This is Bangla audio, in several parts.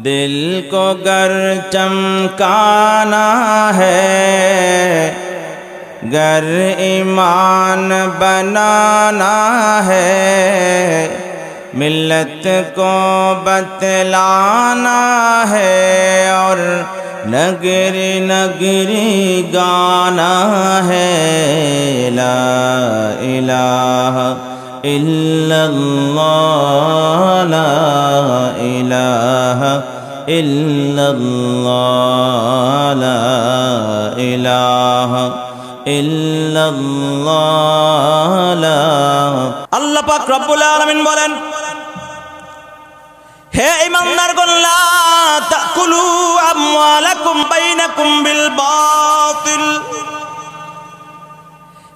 दिल को गर चमकाना है, गर ईमान बनाना है, मिल्लत को बतलाना है और नगरी नगरी गाना है। ला इलाहा इल्लल्लाह, ला इलाहा इल्लल्लाह, ला इलाहा इल्लल्लाह। আল্লাহ পাক রব্বুল আলামিন বলেন, হে ঈমানদারগণ, লা তাকুলু আমওয়ালাকুম বাইনাকুম বিল বাতিল।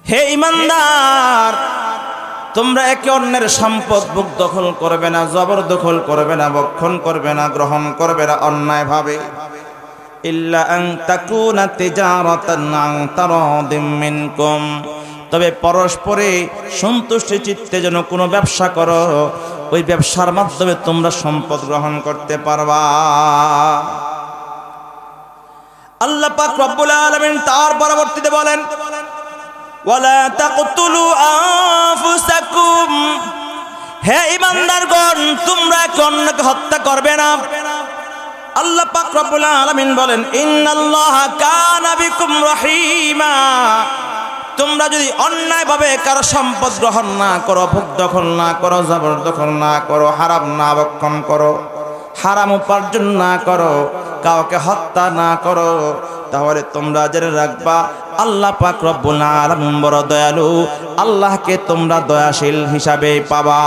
হে ঈমানদার, তোমরা একে অন্যের সম্পদ বুক দখল করবে না, জবরদখল করবে না, ভক্ষণ করবে না, গ্রহণ করবে না অন্যায়ভাবে। ইল্লা আন তাকুনা তিজারাতান আন তারাদিম মিনকুম, তবে পরস্পরে সন্তুষ্টি চিত্তে যেন কোনো ব্যবসা করো, ওই ব্যবসার মাধ্যমে তোমরা সম্পদ গ্রহণ করতে পারবা। আল্লাহ পাক রব্বুল আলামিন তার পরবর্তীতে বলেন, ওয়ালা তাকতুলু আনফুসাকুম। হে ঈমানদারগণ, তোমরা একে অন্যকে হত্যা করবে না। আল্লাহ পাক রব্বুল আলামিন বলেন, ইন্নাল্লাহা কানা বিকুম রহিমা। তোমরা যদি অন্যায়ভাবে কারো সম্পদ গ্রহণ না করো, ভোগ দখল না করো, জবরদখল না করো, হারাম না ভক্ষণ করো, হারাম উপার্জন না করো, কাউকে হত্যা না করো, তাহলে তোমরা জেনে রাখবা আল্লাহ পাক রব্বুল আলামিন বড় দয়ালু, আল্লাহকে তোমরা দয়াশীল হিসাবে পাবা।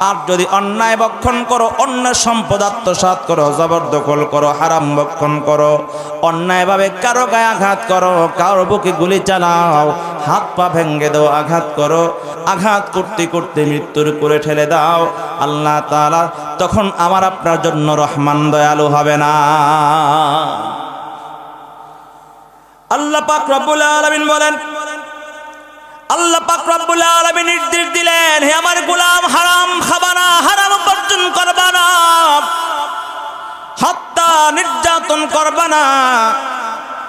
আর যদি অন্যায় ভক্ষণ করো, অন্য সম্পদ আত্মসাৎ করো, জবরদখল করো, হারাম ভক্ষণ করো, অন্যায়ভাবে কারো গায়ে আঘাত করো, কারো বুকে গুলি চালাও, হাত পা ভেঙে দাও, আঘাত করো, আঘাত করতে করতে মৃত্যুর করে ঠেলে দাও, আল্লাহ তাআলা তখন আমার আপনার জন্য রহমান দয়ালু হবে না? আল্লাহ পাক রব্বুল আলামিন বলেন, আল্লাহ পাক রব্বুল আলামিন নির্দেশ দিলেন, হে আমার গোলাম, হারাম খাবা না, হারাম উপার্জন করবা না, হত্যা নির্যাতন করবা না।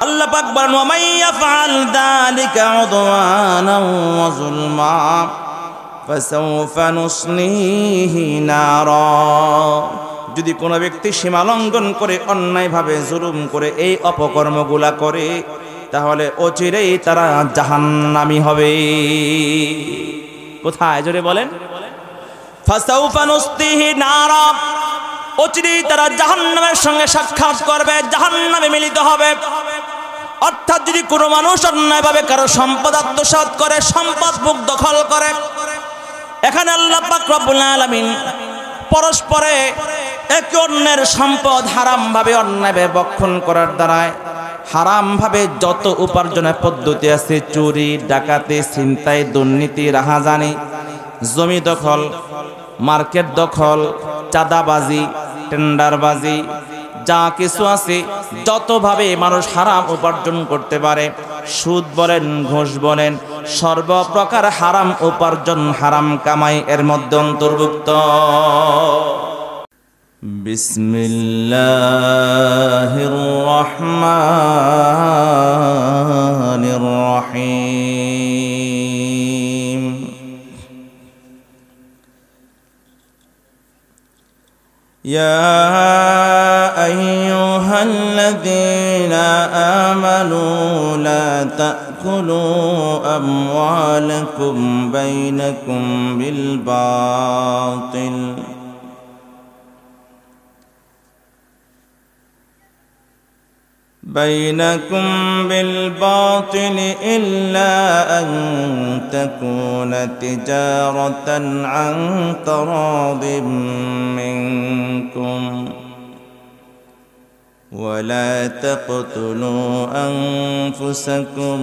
আল্লাহ পাক বলেন, ওয়া মান ইয়াফআল যালিকা উদওয়ানান ওয়া যুলমা ফাসাউফা নুসলিহি নারা। যদি কোনো ব্যক্তি সীমা লঙ্ঘন করে, অন্যায়ভাবে জুলুম করে, এই অপকর্মগুলা করে, তাহলে অচিরেই তারা জাহান্নামী হবে। কোথায় জোরে বলেন? ফাসাউফা নুসলিহি নারা, অচিরেই তারা জাহান্নামের সঙ্গে সাক্ষাৎ করবে, জাহান্নামে মিলিত হবে। অর্থাৎ যদি কোনো মানুষ অন্যায়ভাবে কারো সম্পদ আত্মসাৎ করে, সম্পদ বুক দখল করে, এখানে আল্লাহ পাক রব্বুল আলামিন পরস্পরে একে অন্যের সম্পদ হারামভাবে অন্যায়ভাবে ভক্ষণ করার দ্বারায় হারামভাবে যত উপার্জনের পদ্ধতি আছে, চুরি, ডাকাতি, ছিনতাই, দুর্নীতি, রাহাজানি, জমি দখল, মার্কেট দখল, চাঁদাবাজি, টেন্ডারবাজি, যা কিছু আছে, যতভাবে মানুষ হারাম উপার্জন করতে পারে, সুদ বলেন, ঘুষ বলেন, সর্বপ্রকার হারাম উপার্জন, হারাম কামাই এর মধ্যে অন্তর্ভুক্ত। বিসমিল্লাহির রহমানির রহিম। ইয়া আইয়ুহাল্লাযীনা আমানু লা তা'কুলু আমওয়ালাকুম বাইনাকুম বিল বাতিল بينكم بالباطل إلا أن تكون تجارة عن تراض منكم ولا تقتلوا أنفسكم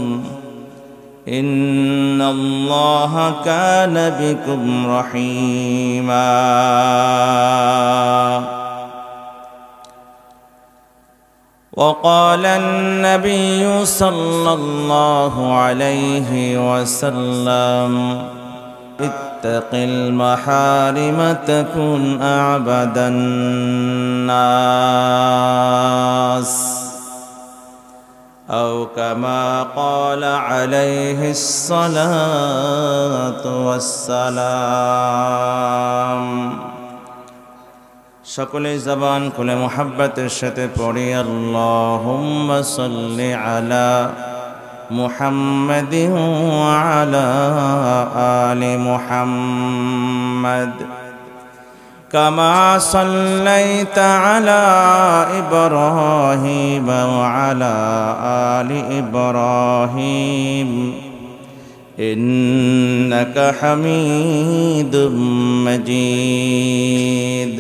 إن الله كان بكم رحيما وقال النبي صلى الله عليه وسلم اتق المحارم تكن أعبد الناس أو كما قال عليه الصلاة والسلام সকলে জবান খুলে মুহাব্বতের সাথে পড়ি আল্লাহুম্মা সাল্লি আলা মুহাম্মাদিন ওয়া আলা আলি মুহাম্মাদ কামা সাল্লাইতা আলা ইব্রাহিম ওয়া আলা আলি ইব্রাহিম ইন্নাকা হামিদুম মাজিদ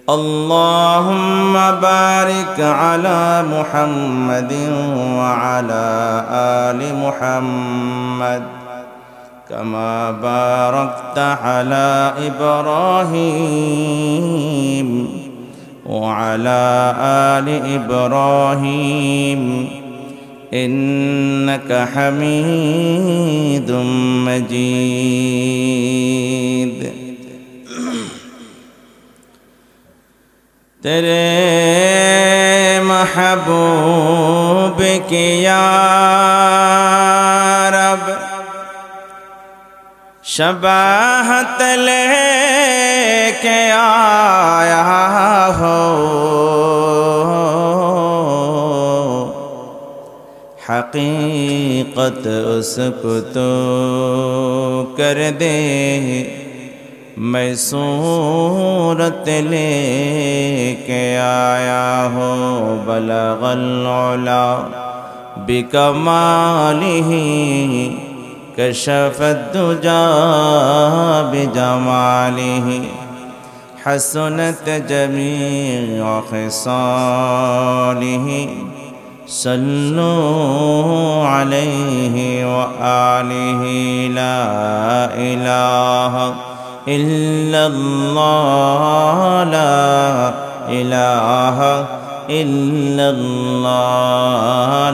اللهم بارك على محمد وعلى آل محمد كما باركت على إبراهيم وعلى آل إبراهيم إنك حميد مجيد तेरे महबूब की या रब शबाहत लेके आया हो हकीकत उसको तो कर दे मैं सूरत लेके आया हो बलगल उला बिकमालिही कशफत दुजा बिजमालिही हसनत जमीअ खिसालिही सल्लु अलैहि व आलिहि ला इलाहा इल्लल्लाह ला इलाहा इल्लल्लाह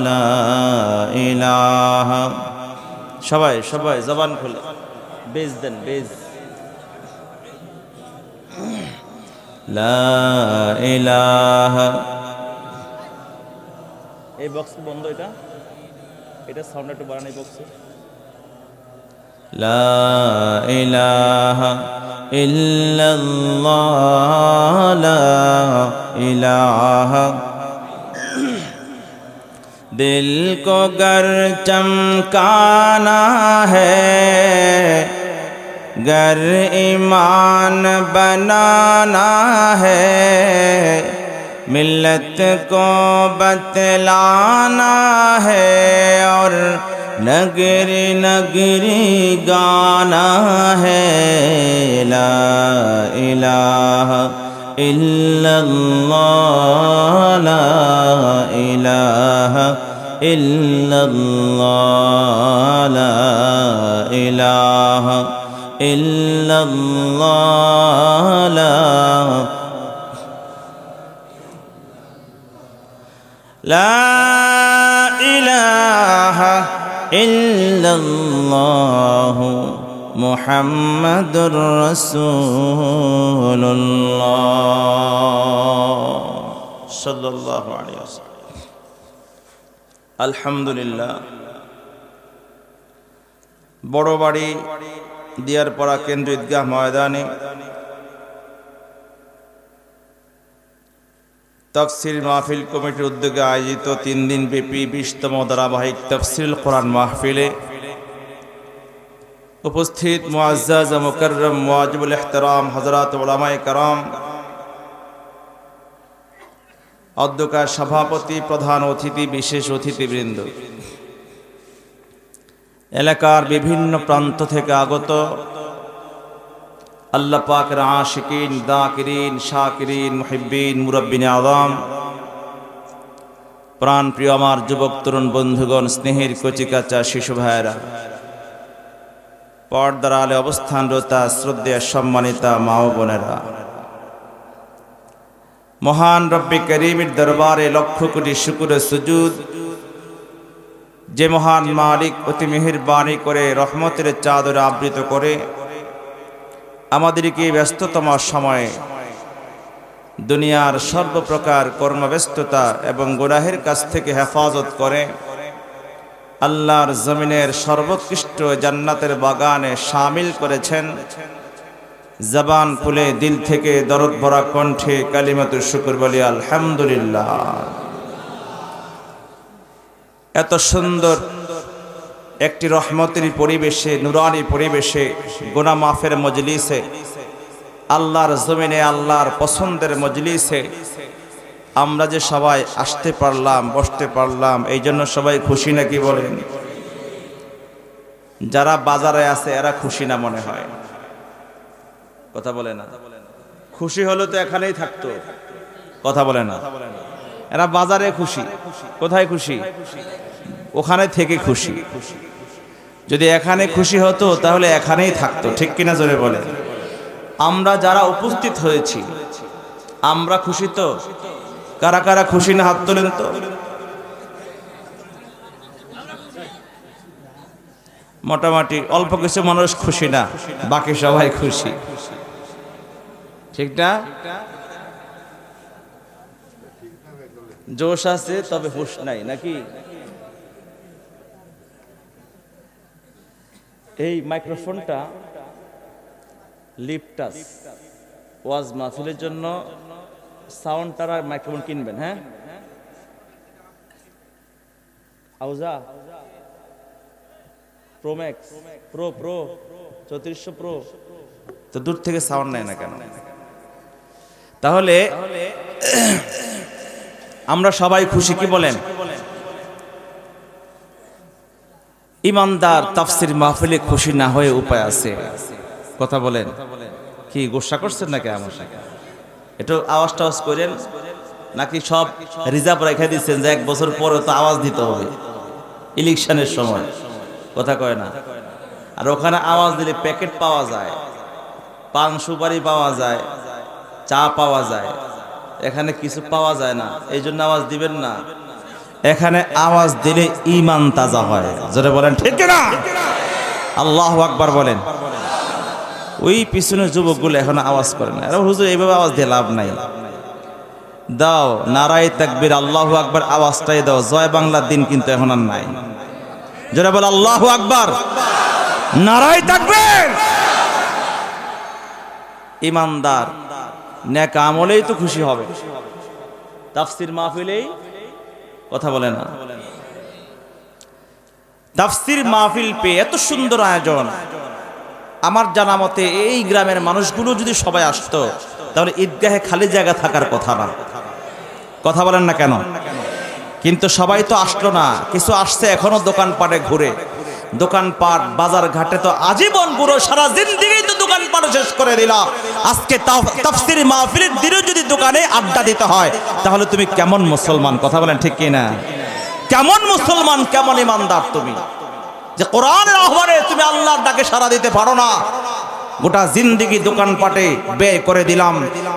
ला इलाहा সবাই সবাই জবান খুলে বেজ দেন বেজ লা ইলাহা এই বক্স বন্ধ এটা সাউন্ড একটু বাড়ানো বক্সে لا إله إلا الله لا إله दिल को गर चमकाना है गर ईमान बनाना है मिल्लत को बतलाना है और नगरी नगरी गाना है ला इलाहा इल्लल्लाह ला इलाहा इल्लल्लाह ला इलाहा इल्लल्लाह ला इलाहा इल्लल्लाहु मुहम्मदुर रसूलुल्लाह सल्लल्लाहु अलैहि वसल्लम अल्हम्दुलिल्लाह बड़ोबाड़ी दियारपाड़ा केंद्र ईदगाह मयदाने तफसिर महफिल कमिटिर उद्योगे आयोजित 3 दिन व्यापी 20तम धारावाहिक तफसिरुल कुरान महफिले उपस्थित मुअज्जज मुकर्रम वाजिबुल एहतराम हजरात उलमाए कराम अध्यक्ष सभापति प्रधान अतिथि विशेष अतिथिवृंद एलाकार विभिन्न प्रांत थेके आगत अल्लाह पाकेर आशिकीन दाकिरीन शाकिरीन मुहिब्बीन मुरब्बिन आज़म प्राण प्रिय आमार युवक तरुण बंधुगण स्नेहेर कचिकाचा शिशु भाइरा पर्दार आले अवस्थानरता श्रद्धेय सम्मानिता मा ओ बोनेरा महान रब्बे करीमेर दरबारे लक्ष कोटी शुक्र सुजूद जे महान मालिक अति मेहरबानी करे रहमतेर चादरे आवृत करे आमादेरके व्यस्ततम समय দুনিয়ার সর্বপ্রকার কর্মব্যস্ততা এবং গুনাহের কাছ থেকে হেফাজত করে আল্লাহর জমিনের সর্বোৎকৃষ্ট জান্নাতের বাগানে শামিল করেছেন। জবান খুলে দিল থেকে দরদ ভরা কণ্ঠে কালিমাতুর শুকর বলি আলহামদুলিল্লাহ। এত সুন্দর একটি রহমতের পরিবেশে, নুরানি পরিবেশে, গুনাহ মাফের মজলিসে, আল্লাহর জমিনে আল্লাহর পছন্দের মজলিসে আমরা যে সবাই আসতে পারলাম, বসতে পারলাম, এই জন্য সবাই খুশি নাকি বলেন? যারা বাজারে আছে এরা খুশি না মনে হয়? কথা বলে না। খুশি হলে তো এখানেই থাকতো। কথা বলে না। এরা বাজারে খুশি। কোথায় খুশি? ওখানে থেকে খুশি। যদি এখানে খুশি হতো তাহলে এখানেই থাকতো। ঠিক কিনা জোরে বলে? আমরা যারা উপস্থিত হয়েছি আমরা খুশি তো? কারা কারা খুশি না হাত তোলেন তো। মোটামুটি অল্প কিছু মানুষ খুশি না, বাকি সবাই খুশি। ঠিক না? জোশ আছে তবে হুশ নাই নাকি? এই মাইক্রোফোনটা লিপটাস ওয়াজ মাহফিলের জন্য সাউন্ডটার আর মাইক্রোফোন কিনবেন। হ্যাঁ, আউজা প্রো ম্যাক্স, প্রো 3400 প্রো। তো দূর থেকে সাউন্ড নেয় না কেন? তাহলে আমরা সবাই খুশি কি বলেন? ইমানদার তাফসীর মাহফিলে খুশি না হয়ে উপায় আছে? কথা বলেন। কি গোসা করছেন নাকি আমার সাথে? একটু আওয়াজ টাওয়াজ করেন, নাকি সব রিজার্ভ রেখে দিচ্ছেন যে 1 বছর পরে তো আওয়াজ দিতে হবে ইলেকশনের সময়? কথা কয় না। আর ওখানে আওয়াজ দিলে প্যাকেট পাওয়া যায়, পান সুপারি পাওয়া যায়, চা পাওয়া যায়, এখানে কিছু পাওয়া যায় না। এই জন্য আওয়াজ দিবেন না। এখানে আওয়াজ দিলে ঈমান তাজা হয়। জোরে বলেন ঠিক না? আল্লাহু আকবার বলেন। ওই পিছনের যুবকগুলো এখন আওয়াজ করে না। হুজুর এইভাবে আওয়াজ দিয়ে লাভ নাই। দাও নারায়ে তাকবীর, আল্লাহু আকবার আওয়াজটাই দাও। জয় বাংলার দিন কিন্তু এখন আর নাই। জোরে বল আল্লাহু আকবার, নারায়ে তাকবীর। ইমানদার নেক আমলেই তো খুশি হবে, তাফসীর মাহফিলেই কথা বলে না। তাফসীর মাহফিল পেয়ে এত সুন্দর আয়োজন। আমার জানা মতে এই গ্রামের মানুষগুলো যদি সবাই আসতো তাহলে ঈদগাহে খালি জায়গা থাকার কথা না। কথা বলেন না কেন? কিন্তু সবাই তো আসলো না, কিছু আসছে এখনো দোকানপাটে ঘুরে। দোকানপাট বাজার ঘাটে তো আজীবন পুরো সারা জিন্দেগি তো দোকানপাট শেষ করে দিলা। আজকে তাফসীর মাহফিলের দিনে যদি দোকানে আড্ডা দিতে হয় তাহলে তুমি কেমন মুসলমান? কথা বলেন ঠিক কি না? কেমন মুসলমান, কেমন ইমানদার তুমি যে কোরআনের আহ্বানে তুমি আল্লাহর ডাকে সাড়া দিতে পারো না? গোটা জিন্দেগি দোকানপাটে ব্যয় করে দিলাম,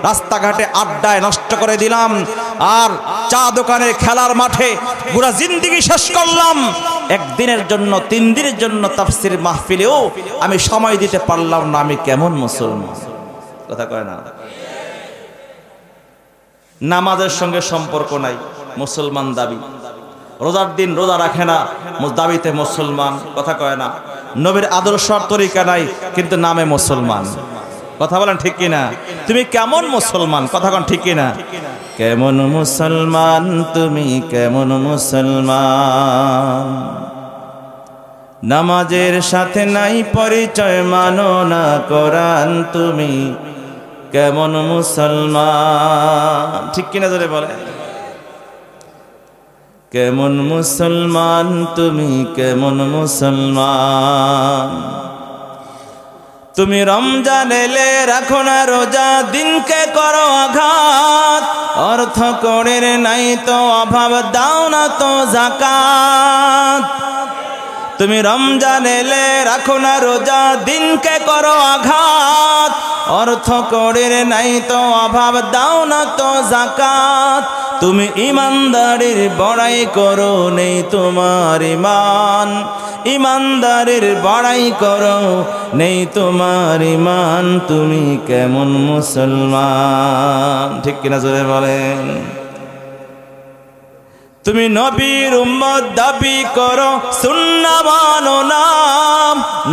রাস্তাঘাটে আড্ডায় নষ্ট করে দিলাম, আর চা দোকানে খেলার মাঠে গোটা জিন্দেগি শেষ করলাম। একদিনের জন্য 3 দিনের জন্য তাফসীর মাহফিলেও আমি সময় দিতে পারলাম না। আমি কেমন মুসলমান? কথা কয় না। নামাজের সঙ্গে সম্পর্ক নাই, মুসলমান দাবি। রোজার দিন রোজা রাখে না, দাবিতে মুসলমান। কথা কয় না। নবীর আদর্শ আর তরিকা নাই কিন্তু নামে মুসলমান। কথা বলেন ঠিক কিনা? তুমি কেমন মুসলমান? কথা কন ঠিক কিনা? কেমন মুসলমান তুমি, কেমন মুসলমান? নামাজের সাথে নাই পরিচয়, মানো না কোরআন, তুমি কেমন মুসলমান? ঠিক কিনা জোরে বলে। কেমন মুসলমান তুমি, কেমন মুসলমান? তুমি রমজান এলে রাখো না রোজা, দিনকে করো আঘাত, অর্থ কড়ির নাই তো অভাব, দাও না তো যাকাত। তুমি রমজান এলে রাখো না রোজা, দিনকে করো আঘাত, অর্থ কড়ির নাই তো অভাব, দাও না তো যাকাত। তুমি ইমানদারির বড়াই করো, নেই তোমার ইমান, ইমানদারের বড়াই করো, নেই তোমার ইমান তুমি কেমন মুসলমান। ঠিক কিনা জোরে বলেন। তুমি নবীর উম্মত দাবি করো, সুন্নাহ মানো না,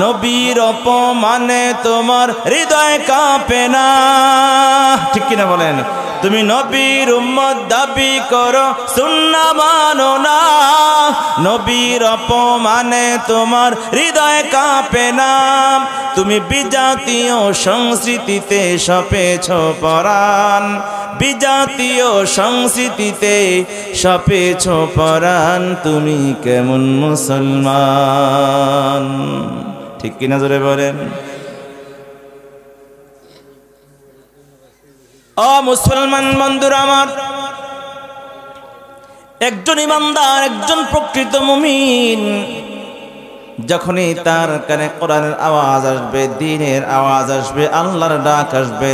নবীর অপমানে তোমার হৃদয় কাঁপে না। ঠিক কিনা বলেন। তুমি নবীর উম্মত দাবি করো, সুন্নাহ মানো না, নবীর অপমানে তোমার হৃদয় কাঁপে না। তুমি বিজাতীয় সংস্কৃতিতে সপেছ পরাণ, বিজাতীয় সংস্কৃতিতে সপেছ পরাণ, তুমি কেমন মুসলমান। ঠিক কিনা জোরে বলেন। ও মুসলমান বন্ধুরা আমার, একজন ইমানদার, একজন প্রকৃত মুমিন যখনই তার কানে কোরআনের আওয়াজ আসবে, দ্বীনের আওয়াজ আসবে, আল্লাহর ডাক আসবে,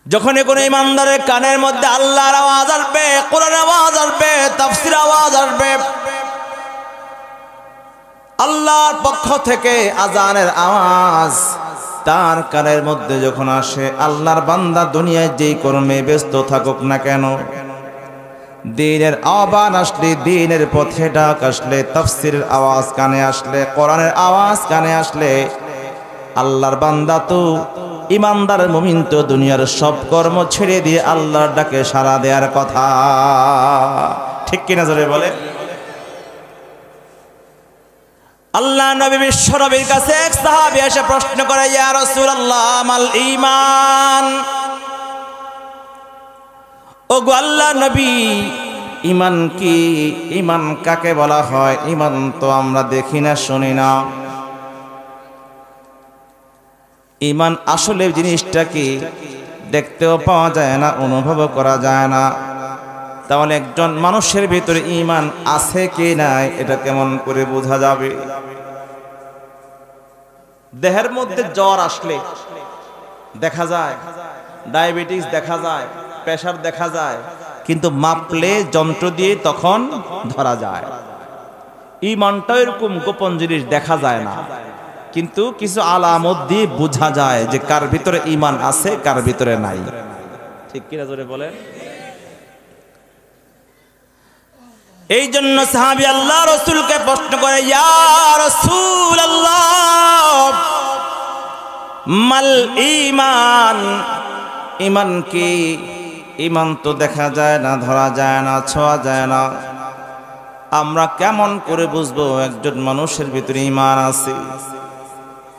যখনই কোনো ইমানদারের কানের মধ্যে আল্লাহর আওয়াজ আসবে, কোরআনের আওয়াজ আসবে, তাফসীর আওয়াজ আসবে, আল্লাহর পক্ষ থেকে আজানের আওয়াজ তার কানের মধ্যে যখন আসে, আল্লাহর বান্দা দুনিয়ায় যেই কর্মে ব্যস্ত থাকুক না কেন, দ্বীনের আহ্বান আসলে, দ্বীনের পথে ডাক আসলে, তাফসীরের আওয়াজ কানে আসলে, কোরআনের আওয়াজ কানে আসলে, আল্লাহর বান্দা তো, ইমানদার মুমিন তো দুনিয়ার সব কর্ম ছেড়ে দিয়ে আল্লাহর ডাকে সাড়া দেওয়ার কথা। ঠিক কিনা জোরে বলে। আল্লাহ নবী বিশ্ব নবীর কাছে এক সাহাবী এসে প্রশ্ন করে, ইয়া রাসূলুল্লাহ মাল ঈমান। ওগো আল্লাহ নবী, ঈমান কি? ঈমান কাকে বলা হয়? ঈমান তো আমরা দেখি না, শুনি না। ঈমান আসলে জিনিসটা কি? দেখতেও পাওয়া যায় না, অনুভবও করা যায় না। তাহলে একজন মানুষের ভিতরে ঈমান আছে কি নাই, এটা কেমন করে বোঝা যাবে? দেহের মধ্যে জ্বর আসলে দেখা যায়, ডায়াবেটিস দেখা যায়, প্রেসার দেখা যায়, কিন্তু মাপলে যন্ত্র দিয়ে তখন ধরা যায়। ঈমানটা এরকম গোপন জিনিস, দেখা যায় না, কিন্তু কিছু আলামত দিয়ে বোঝা যায় যে কার ভিতরে ঈমান আছে, কার ভিতরে নাই। ঠিক কিনা জোরে বলেন। এই জন্য সাহাবী আল্লাহ রাসূলকে প্রশ্ন করে, ইয়া রাসূলুল্লাহ মাল ঈমান। ঈমান কি? ঈমান তো দেখা যায় না, ধরা যায় না, ছোঁয়া যায় না। আমরা কেমন করে বুঝবো একজন মানুষের ভিতরে ঈমান আছে?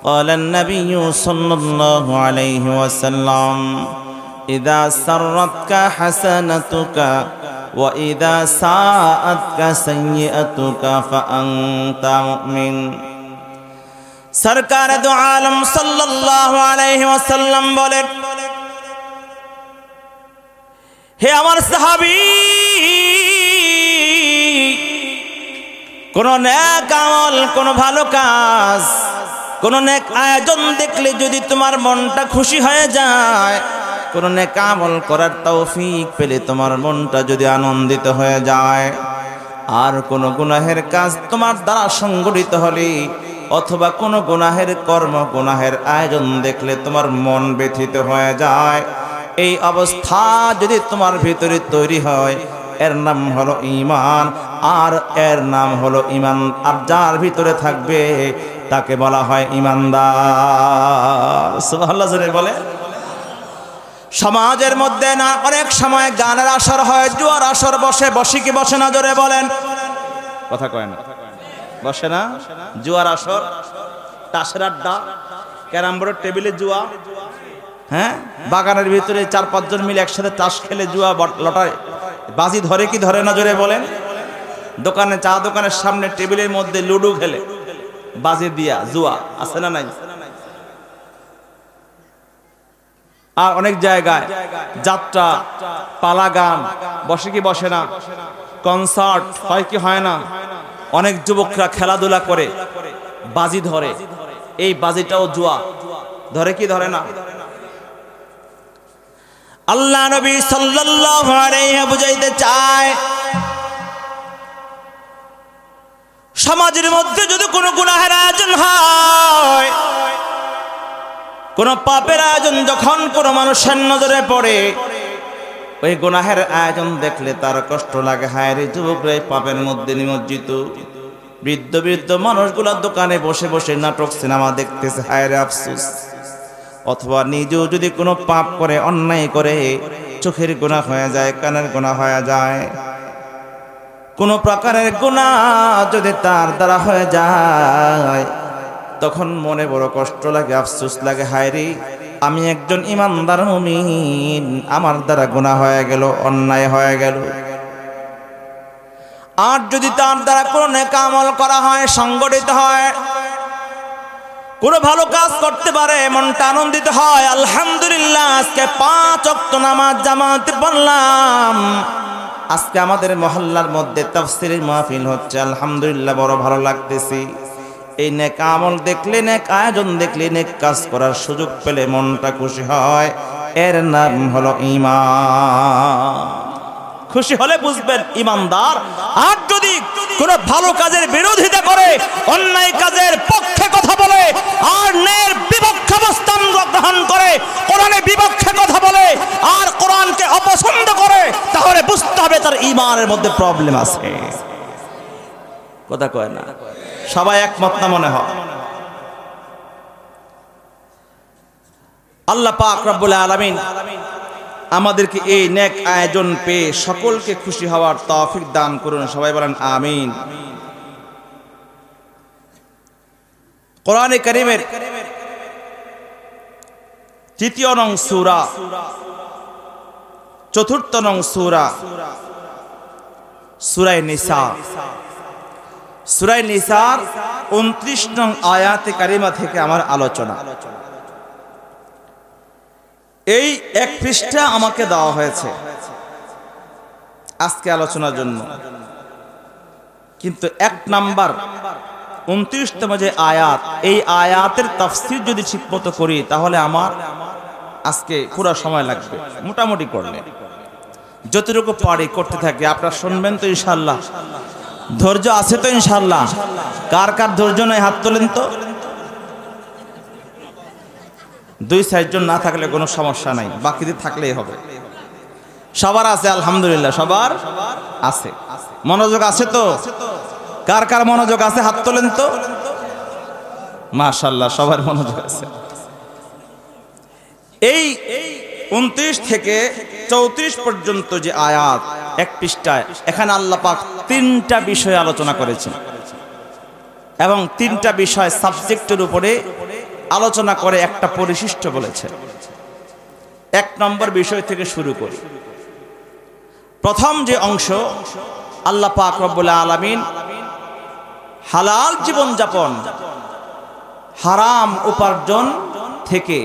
قال النبي صلى الله عليه وسلم إذا سرتك حسنتك وإذا ساءتك سيئتك فأنت مؤمن। সরকার দু আলম সাল্লাল্লাহু আলাইহি ওয়াসাল্লাম বলেন, হে আমার সাহাবী, কোন নেক আমল, কোন ভালো কাজ, কোন নেক আয়োজন দেখলে যদি তোমার মনটা খুশি হয়ে যায়, কোন নেক আমল করার তৌফিক পেলে তোমার মনটা যদি আনন্দিত হয়ে যায়, আর কোন গুনাহের কাজ তোমার দ্বারা সংগঠিত হলে, অথবা কোন গুনাহের কর্ম, গুনাহের আয়োজন দেখলে তোমার মন ব্যথিত হয়ে যায়, এই অবস্থা যদি তোমার ভিতরে তৈরি হয়, এর নাম হলো ঈমান, আর এর নাম হলো ঈমান। আর যার ভিতরে থাকবে তাকে বলা হয় ঈমানদার। সুবহানাল্লাহ জোরে বলে। সমাজের মধ্যে না অনেক সময় গানের আসর হয়, জুয়ার আসর বসে, বসে কি বসে না জোরে বলেন। কথা কয় না, বসে না? জুয়ার আসর, তাসের আড্ডা, ক্যারাম বোর্ডের টেবিলে জুয়া, হ্যাঁ, বাগানের ভিতরে 4-5 জন মিলে একসাথে তাস খেলে জুয়া লটায় বাজি ধরে কি ধরে না জোরে বলেন। দোকানে, চা দোকানের সামনে টেবিলের মধ্যে লুডো খেলে, বাজি দিয়া জুয়া, আছে না নাই? আর অনেক জায়গায় যাত্রা, পালা গান বসে কি বসে না, কনসার্ট হয় কি হয় না, অনেক যুবকরা খেলাধুলা করে বাজি ধরে, এই বাজিটাও জুয়া, ধরে কি ধরে না? আল্লাহ নবী সাল্লাল্লাহু আলাইহি বুঝাইতে চায় সমাজের মধ্যে যদি কোনো গুনাহের আয়োজন হয়, কোনো পাপের আয়োজন যখন কোনো মানুষের নজরে পড়ে, ওই গুনাহের আয়োজন দেখলে তার কষ্ট লাগে। হায় রে যুবকরা পাপের মধ্যে নিমজ্জিত, বৃদ্ধ বৃদ্ধ মানুষগুলা দোকানে বসে বসে নাটক সিনেমা দেখতেছে, হায় রে আফসোস। অথবা নিজেও যদি কোনো পাপ করে, অন্যায় করে, চোখের গুনাহ হয়ে যায়, কানের গুনাহ হয়ে যায়, কোন প্রকারের গুনাহ যদি তার দ্বারা হয়ে যায়, তখন মনে বড় কষ্ট লাগে, আফসোস লাগে, হায় রে আমি একজন ইমানদার মুমিন, আমার দ্বারা গুনাহ হয়ে গেল, অন্যায় হয়ে গেল। আর যদি তার দ্বারা কোনো নেক আমল করা হয়, সংগঠিত হয়, কোনো ভালো কাজ করতে পারে, মনটা আনন্দিত হয়, আলহামদুলিল্লাহ আজকে 5 ওয়াক্ত নামাজ জামাতে পড়লাম, আজকে আমাদের মহল্লার মধ্যে তাফসীরের মাহফিল হচ্ছে, আলহামদুলিল্লাহ বড় ভালো লাগতেছে। এই নেক আমল দেখলে, নেক আয়োজন দেখলে, নেক কাজ করার সুযোগ পেলে মনটা খুশি হয়, এর নাম হলো ঈমান। খুশি হলে বুঝবেন ইমানদার। আর যদি কোনো ভালো কাজের বিরোধিতা করে, অন্যায় কাজের পক্ষে কথা বলে, আর ন্যায়ের বিপক্ষে অবস্থান গ্রহণ করে, কোরআনের বিপক্ষে কথা বলে, আর কোরআনকে অপছন্দ করে, তাহলে বুঝতে হবে তার ঈমানের মধ্যে প্রবলেম আছে। কথা কয় না, সবাই একমত না মনে হয়? আল্লাহ পাক রব্বুল আলামিন আমাদেরকে এই নেক আয়োজন পেয়ে সকলকে খুশি হওয়ার তৌফিক দান করুন। সবাই বলেন আমিন। কোরআনে কারীমের 3য় নং সূরা, 4th নং সূরা, সূরা নিসা, সূরা নিসার 29 নং আয়াতে কারিমা থেকে আমার আলোচনা। এই 1 পৃষ্ঠা আমাকে দেওয়া হয়েছে আজকে আলোচনার জন্য, কিন্তু 1 নাম্বার 29তম যে আয়াত, এই আয়াতের তাফসীর যদি ঠিকমতো করি তাহলে আমার আজকে পুরো সময় লাগবে। মোটামুটি করলে যতটুকু পারি করতে থাকি, আপনারা শুনবেন তো ইনশাআল্লাহ? ধৈর্য আছে তো ইনশাআল্লাহ? কার কার ধৈর্য নাই হাত তোলেন তো। 2-4 জন না থাকলে কোনো সমস্যা নাই, বাকিদের থাকলেই হবে। সবার আছে আলহামদুলিল্লাহ, সবার আছে। মনোযোগ আছে তো? কার কার মনোযোগ আছে হাত তোলেন তো। মাশাআল্লাহ, সবার মনোযোগ আছে। এই 29 থেকে 34 পর্যন্ত যে আয়াত 1 পৃষ্ঠায়, এখানে আল্লাহ পাক 3টা বিষয় আলোচনা করেছেন এবং 3টা বিষয় সাবজেক্টের উপরে আলোচনা করে একটা পরিশিষ্ট বলেছে। 1 নম্বর বিষয় থেকে শুরু করি। প্রথম যে অংশ, আল্লাহ পাক রব্বুল আলামিন হালাল জীবন যাপন, হারাম উপার্জন থেকে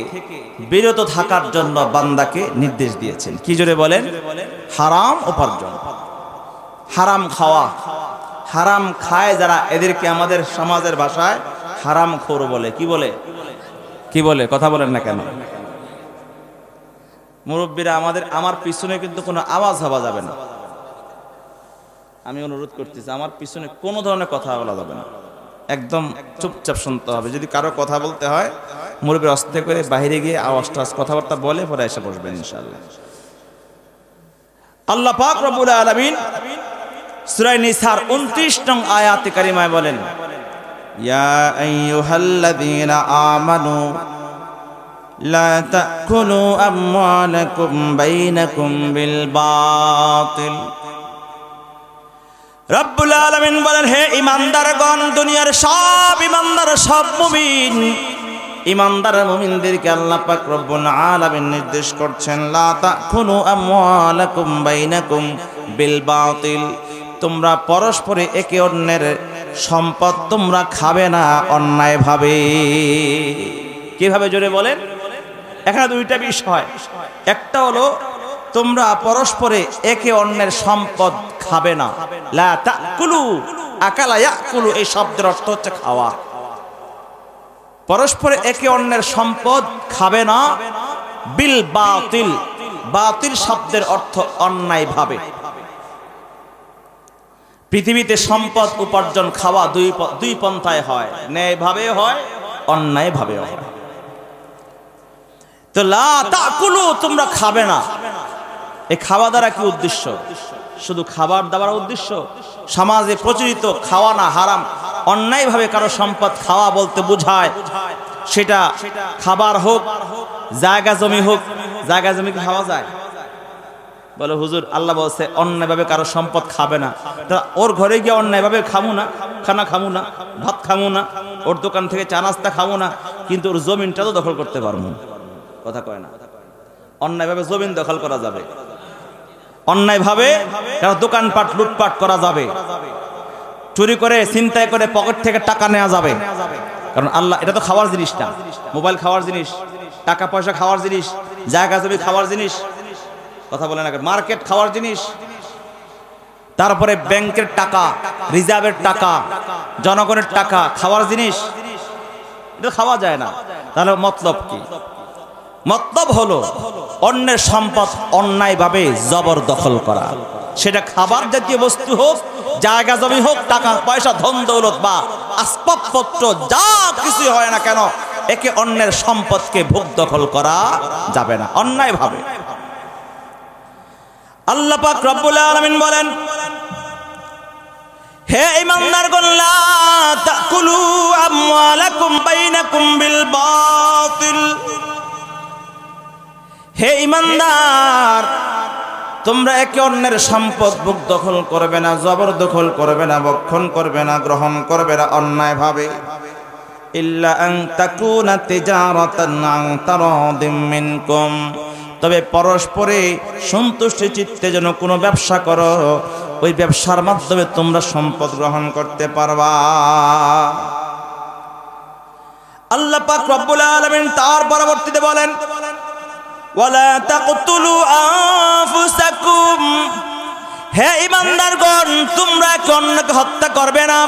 বিরত থাকার জন্য বান্দাকে নির্দেশ দিয়েছেন। কি জোরে বলেন? হারাম উপার্জন, হারাম খাওয়া। হারাম খায় যারা, এদেরকে আমাদের সমাজের ভাষায় হারামখোর বলে। কি বলে? কি বলে? কথা বলেন না কেন? মুরব্বীরা আমার পিছনে কিন্তু কোনো আওয়াজ হওয়া যাবে না। আমি অনুরোধ করতেছি, আমার পিছনে কোনো ধরনের কথা বলা যাবে না, একদম চুপচাপ শুনতে হবে। যদি কারো কথা বলতে হয়, মুরব্বী আস্তে করে বাইরে গিয়ে আওয়াজটা কথাবার্তা বলে পরে এসে বসবেন ইনশাআল্লাহ। আল্লাহ পাক রব্বুল আলামিন সূরা নিসার 29 নং আয়াতে কারিমায় বলেন, ইয়া আইয়ুহাল্লাযীনা আমানু লা তাকুলু আমওয়ালাকুম বাইনাকুম বিল বাতিল। রব্বুল আলামিন বলেন, হে ঈমানদারগণ, দুনিয়ার সব ঈমানদার, সব মুমিন, ঈমানদার মুমিনদেরকে আল্লাহ পাক রব্বুল আলামিন নির্দেশ করছেন, লা তাকুলু আমওয়ালাকুম বাইনাকুম বিল বাতিল। তোমরা পরস্পরে একে অন্যের সম্পদ তোমরা খাবে না অন্যায়ভাবে। কিভাবে? জোরে বলেন। এখানে 2টা বিষয়। একটা হলো তোমরা পরস্পরে একে অন্যের সম্পদ খাবে না। লা তাকুলু, আকালা ইয়াকুলু, এই শব্দের অর্থ হচ্ছে খাওয়া। পরস্পরে একে অন্যের সম্পদ খাবে না, বিল বাতিল, বাতিল শব্দের অর্থ অন্যায়ভাবে। পৃথিবীতে সম্পদ উপার্জন খাওয়া দুই পন্থায় হয়, ন্যায়ভাবে হয়, অন্যায়ভাবে হয়। তো লা তাকুলু, তোমরা খাবে না। এই খাওয়া দ্বারা কি উদ্দেশ্য? শুধু খাবার দাবার উদ্দেশ্য? সমাজে প্রচলিত খাওয়া না হারাম, অন্যায়ভাবে কারো সম্পদ খাওয়া বলতে বোঝায় সেটা খাবার হোক, জায়গা জমি হোক। জায়গা জমি কি খাওয়া যায়? বলে হুজুর আল্লাহ বলছে অন্যায়ভাবে কারো সম্পদ খাবে না। তা ওর ঘরে গিয়ে অন্যায়ভাবে খামু না, খানা খামু না, ভাত খামু না, ওর দোকান থেকে চা নাস্তা খামু না, কিন্তু ওর জমিনটা তো দখল করতে পারবো না। কথা কয় না? অন্যায়ভাবে জমিন দখল করা যাবে, অন্যায়ভাবে কারো দোকানপাট লুটপাট করা যাবে, চুরি করে ছিনতাই করে পকেট থেকে টাকা নেওয়া যাবে। কারণ আল্লাহ, এটা তো খাওয়ার জিনিস না। মোবাইল খাওয়ার জিনিস, টাকা পয়সা খাওয়ার জিনিস, জায়গা জমি খাওয়ার জিনিস। কথা বলে না? মার্কেট খাওয়ার জিনিস, তারপরে ব্যাংকের টাকা, রিজার্ভের টাকা, জনগণের টাকা খাওয়ার জিনিস। এটা খাওয়া যায় না। তাহলে মতলব কি? মতলব হলো অন্যের সম্পদ অন্যায়ভাবে জবরদখল করা। সেটা খাবার জাতীয় বস্তু হোক, জায়গা জমি হোক, টাকা পয়সা, ধন দৌলত বা আসবাবপত্র, যা কিছু হয় না কেন, একে অন্যের সম্পদকে ভোগ দখল করা যাবে না অন্যায়ভাবে। আল্লাহ পাক রব্বুল আলামিন বলেন, হে ঈমানদারগণ, লা তাকুলু আমওয়ালাকুম বাইনাকুম বিল বাতিল। হে ঈমানদার, তোমরা একে অন্যের সম্পদ ভোগ দখল করবে না, জবরদখল করবে না, ভক্ষণ করবে না, গ্রহণ করবে না অন্যায়ভাবে। ইল্লা আন তাকুনা তিজারাতান আন তারাদিম মিনকুম, তবে পরস্পরে সন্তুষ্ট চিত্তে যেন কোনো ব্যবসা করো, ওই ব্যবসার মাধ্যমে তোমরা সম্পদ গ্রহণ করতে পারবা। আল্লাহ পাক রব্বুল আলামিন তার পরবর্তীতে বলেন, ওয়ালা তাকতুলু আনফুসাকুম। হে ঈমানদারগণ, তোমরা অন্যকে হত্যা করবে না।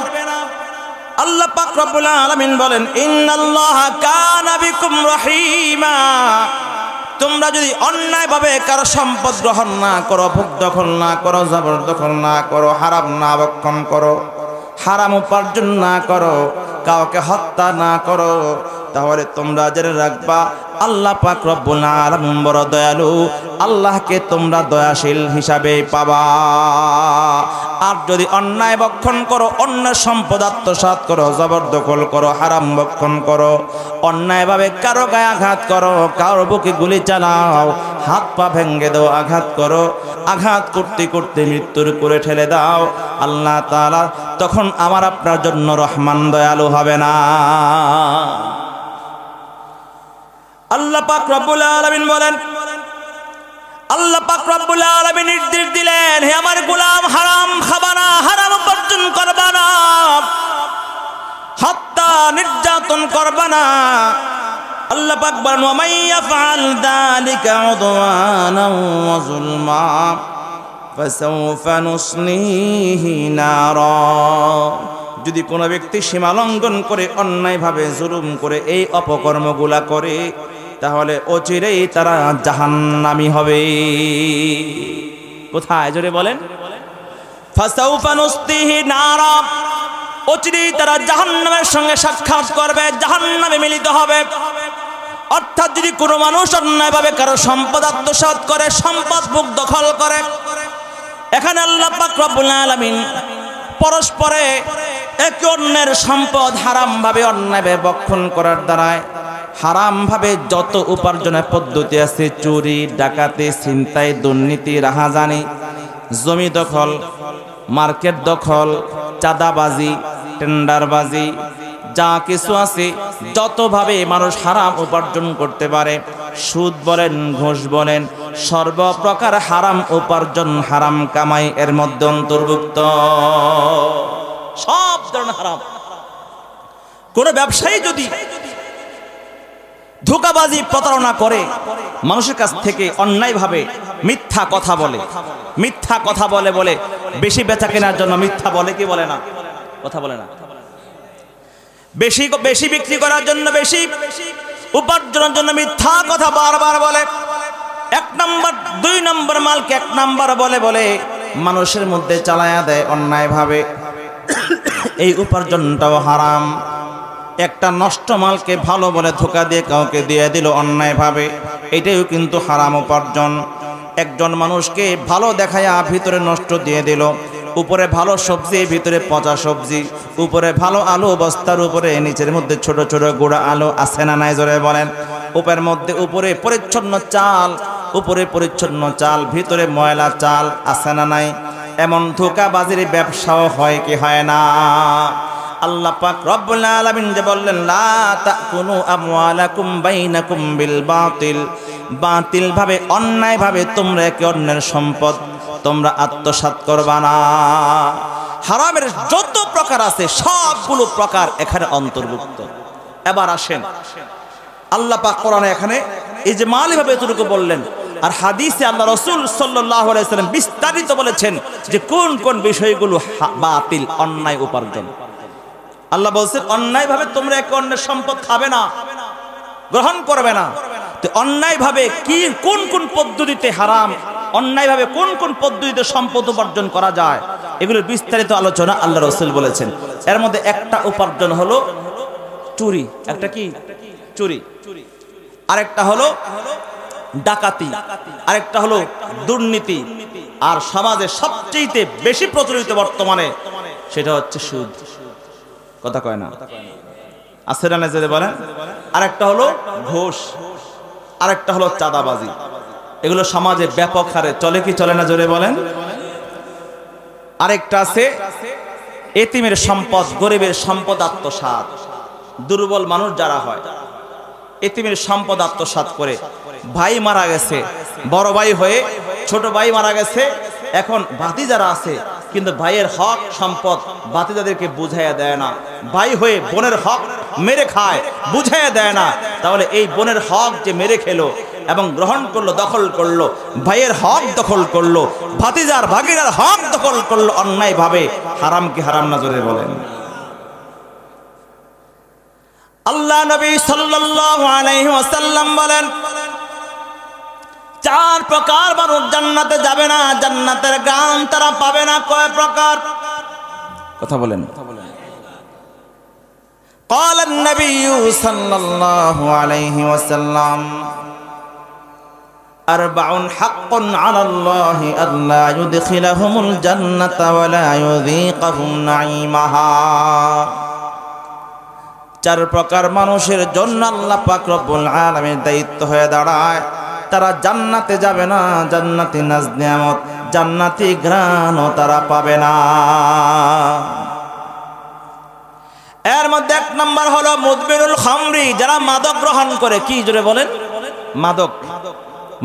আল্লাহ পাক রব্বুল আলামিন বলেন, ইন্নাল্লাহা কানা বিকুম রহিমা। তোমরা যদি অন্যায়ভাবে কারো সম্পদ গ্রহণ না করো, ভোগ দখল না করো, জবরদখল না করো, হারাম না ভক্ষণ করো, হারাম উপার্জন না করো, কাউকে হত্যা না করো, তাহলে তোমরা জেনে রাখবা আল্লাহ পাক রব্বুল আলামিন বড় দয়ালু, আল্লাহকে তোমরা দয়াশীল হিসাবে পাবা। আর যদি অন্যায় ভক্ষণ করো, অন্য সম্পদ আত্মসাৎ করো, জবরদখল করো, হারাম ভক্ষণ করো, অন্যায়ভাবে কারো গায়ে আঘাত করো, কারো বুকে গুলি চালাও, হাত পা ভেঙে দাও, আঘাত করো, আঘাত করতে করতে মৃত্যুর করে ঠেলে দাও, আল্লাহ তাআলা তখন আমার আপনার জন্য রহমান দয়ালু হবে না। আল্লাহ পাক রব্বুল আলামিন বলেন, আল্লাহ পাক রব্বুল আলামিন নির্দেশ দিলেন, হে আমার গোলাম, হারাম খাবা না, হারাম উপার্জন করবা না, হত্যা নির্যাতন করবা না। আল্লাহ পাক বলেন, ওয়া মাইয়াফআল যালিকা উদওয়ানান ওয়া যুলমা ফাসাউফা নুসলিহি নারা। যদি কোনো ব্যক্তি সীমা লঙ্ঘন করে, অন্যায়ভাবে জুলুম করে, এই অপকর্মগুলা করে, তাহলে অচিরেই তারা জাহান্নামী হবে। কোথায় জোরে বলেন? ফাসাউফা নুসলিহি নারা। অচিরেই তারা জাহান্নামের সঙ্গে সাক্ষাৎ করবে, জাহান্নামে মিলিত হবে। অর্থাৎ যদি কোনো মানুষ অন্যায়ভাবে কারো সম্পদ আত্মসাৎ করে, সম্পদ ভোগ দখল করে, এখানে আল্লাহ পাক রব্বুল আলামিন পরস্পরে একে অন্যের সম্পদ হারামভাবে অন্যায়ভাবে ভক্ষণ করার দ্বারায় হারামভাবে যত উপার্জনের পদ্ধতি আছে, চুরি, ডাকাতি, ছিনতাই, দুর্নীতি, রাহাজানি, জমি দখল, মার্কেট দখল, চাঁদাবাজি, টেন্ডারবাজি, যা কিছু আছে, যতভাবে মানুষ হারাম উপার্জন করতে পারে, সুদ বলেন, ঘুষ বলেন, সর্বপ্রকার হারাম উপার্জন, হারাম কামাই এর মধ্যে অন্তর্ভুক্ত। সব ধরনের হারাম। কোন ব্যবসায়ী যদি ধোঁকাবাজি, প্রতারণা করে, মানুষের কাছ থেকে অন্যায়ভাবে মিথ্যা কথা বলে, মিথ্যা কথা বলে বলে বেশি বেচা কেনার জন্য মিথ্যা বলে, কি বলে না? কথা বলে না? বেশি বেশি বিক্রি করার জন্য, বেশি উপার্জনের জন্য মিথ্যা কথা বারবার বলে, এক নাম্বার 2 নম্বর মালকে 1 নাম্বার বলে বলে মানুষের মধ্যে চালায়া দেয় অন্যায়ভাবে, এই উপার্জনটাও হারাম। একটা নষ্ট মালকে ভালো বলে ধোকা দিয়ে কাউকে দিয়ে দিল অন্যায়ভাবে, এটাও কিন্তু হারাম উপার্জন। একজন মানুষকে ভালো দেখায়া ভিতরে নষ্ট দিয়ে দিল, উপরে ভালো সবজি ভিতরে পচা সবজি, উপরে ভালো আলু বস্তার উপরে নিচের মধ্যে ছোট ছোট গুঁড়া আলু, আছে না নাই জোরে বলেন? উপরে পরিচ্ছন্ন চাল, উপরে পরিচ্ছন্ন চাল ভিতরে ময়লা চাল, আছে না নাই? এমন ধোঁকাবাজির ব্যবসাও হয় কি হয় না? আল্লাহ পাক রব্বুল আলামিন যে বললেন লা তাকুনু আমওয়ালাকুম বাইনাকুম বিল বাতিল, বাতিল ভাবে অন্যায় ভাবে তোমরা একে অন্যের সম্পদ তোমরা আত্মসাৎ করবা না। হারামের যত প্রকার আছে সবগুলো প্রকার এখানে অন্তর্ভুক্ত। এবার আসেন আল্লাহ পাক কোরআনে এখানে ইজমালি ভাবে এতটুকু বললেন, আর হাদিসে আল্লাহ রাসূল সাল্লাল্লাহু আলাইহি ওয়াসাল্লাম বিস্তারিত বলেছেন যে কোন কোন বিষয়গুলো বাতিল, অন্যায় উপার্জন। আল্লাহ বলছেন অন্যায় ভাবে তোমরা একে অন্যের সম্পদ খাবে না, গ্রহণ করবে না। তো অন্যায় ভাবে কি কোন কোন পদ্ধতিতে হারাম, অন্যায় ভাবে কোন কোন পদ্ধতিতে সম্পদ উপার্জন করা যায়, এগুলোর বিস্তারিত আলোচনা আল্লাহ রাসূল বলেছেন। এর মধ্যে একটা উপার্জন হলো চুরি, একটা কি চুরি, আরেকটা হলো ডাকাতি, আরেকটা হলো দুর্নীতি, আর সমাজে সবচেয়ে বেশি প্রচলিত বর্তমানে সেটা হচ্ছে সুদ। কথা কয় না, আছে না জোরে বলেন? আরেকটা হলো ঘুষ, আরেকটা হলো চাঁদাবাজি। এগুলো সমাজে ব্যাপক হারে চলে কি চলে না জোরে বলেন? আরেকটা আছে এতিমের সম্পদ, গরিবের সম্পদ আত্মসাৎ। দুর্বল মানুষ যারা হয় এতিমের সম্পদ আত্মসাৎ করে, ভাই মারা গেছে, বড় ভাই হয়ে ছোট ভাই মারা গেছে, এখন ভাতিজারা আছে কিন্তু ভাইয়ের হক সম্পদ ভাতিজাদেরকে বুঝাইয়া দেয় না, ভাই হয়ে বোনের হক মেরে খায়, বুঝাইয়া দেয় না। তাহলে এই বোনের হক যে মেরে খেলো এবং গ্রহণ করলো, দখল করলো, ভাইয়ের হক দখল করলো, ভাতিজার ভাগিনার হক দখল করলো অন্যায় ভাবে, হারাম কি হারাম না জোরে বলেন? আল্লাহ নবী সাল্লাল্লাহু আলাইহি ওয়াসাল্লাম বলেন 4 প্রকার মানুষ জান্নাতে যাবে না, জান্নাতের গান তারা পাবে না। কয় প্রকার? কথা বলেন। قال النبي صلى الله عليه وسلم 4 حق على الله ألا يدخلهم الجنة ولا يذيقهم نعيمها। 4 প্রকার মানুষের জন্য আল্লাহ পাক রব্বুল আলামিনের দায়িত্ব হয়ে দাঁড়ায়, তারা জান্নাতে যাবে না, জান্নাতি নাজ নিয়ামত, জান্নাতি ঘ্রাণও তারা পাবে না। এর মধ্যে 1 নম্বর হলো মুদবিরুল খামরি, যারা মাদক গ্রহণ করে। কি জোরে বলেন? মাদক,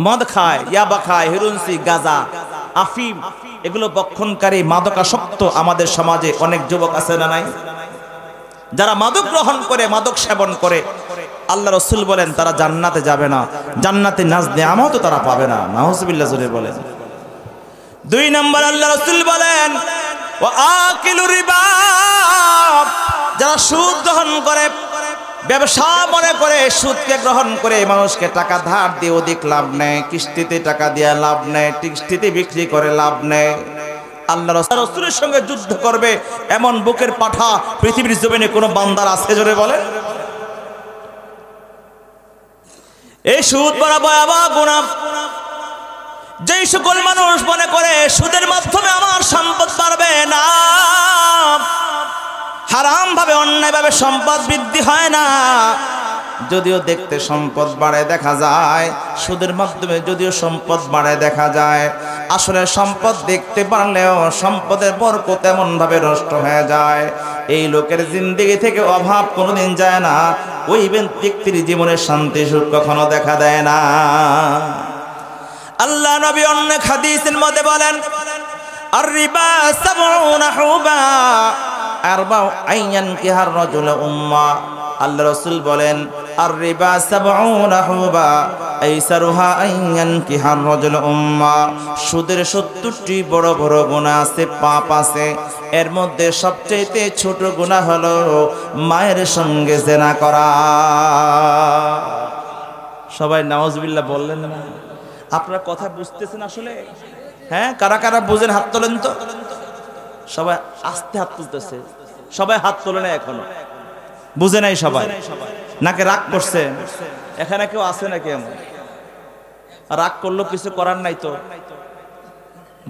মদ খায়, ইয়াবা খায়, হেরোইন, গাঁজা, আফিম, এগুলো বক্ষণকারী মাদকাসক্ত আমাদের সমাজে অনেক যুবক আছে না নাই? যারা মাদক গ্রহণ করে, মাদক সেবন করে, আল্লাহ রাসূল বলেন তারা জান্নাতে যাবে না, জান্নাতে নাজ নিয়ামতও তারা পাবে না। নাউজুবিল্লাহ জোরে বলেন। 2 নম্বর আল্লাহ রাসূল বলেন ওয়া আকিলু রিবা, যারা সুদ গ্রহণ করে, ব্যবসা মনে করে সুদকে গ্রহণ করে মানুষকে টাকা ধার দিয়ে অধিক লাভ নেয়, কিস্তিতে টাকা দিয়ে লাভ নেয়, কিস্তিতে বিক্রি করে লাভ নেয়। আল্লাহ রাসূলের সঙ্গে যুদ্ধ করবে এমন বুকের পাঠা পৃথিবীর জমিনে কোনো বান্দার আছে জোরে বলেন? এই সুদ বড় ভয়াবহ গুনাহ। যেই সকল মানুষ মনে করে সুদের মাধ্যমে আমার সম্পদ বাড়বে না, হারাম ভাবে অন্যায় ভাবে সম্পদ বৃদ্ধি হয় না। যদিও দেখতে সম্পদ বাড়ে দেখা যায়, সুদের মাধ্যমে যদিও সম্পদ বাড়ে দেখা যায়, আসলে সম্পদ দেখতে পারলেও সম্পদের বরকত এমন ভাবে নষ্ট হয়ে যায়, এই লোকের জিন্দেগি থেকে অভাব কোনোদিন যায় না, ওই ব্যক্তির জীবনে শান্তি সুখ কখনো দেখা দেয় না। আল্লাহ নবী অন্য হাদিসের মধ্যে বলেন আর রিবা সাবউনা হুবা আরবাউ আইয়ান কিহার রাজুল উম্মা। আল্লাহ রাসূল বলেন আর রিবা সাবউনা হুবা আইসারুহা আইয়ান কিহার রাজুল উম্মা। সুদের 70টি বড় বড় গুনাহ আছে, পাপ আছে, এর মধ্যে সবচেয়ে ছোট গুনাহ হলো মায়ের সঙ্গে জিনা করা। সবাই নাউজুবিল্লাহ বললেন না? আপনারা কথা বুঝতেছেন আসলে? হ্যাঁ, কারা কারা বুঝেন হাত তোলেন তো। সবাই আস্তে হাত তুলতেছে, সবাই হাত তোলে না এখনো, বুঝে নাই সবাই, নাকি রাগ করছে? এখানে কেউ আছে নাকি এমন? রাগ করলো কিছু করার নাই তো,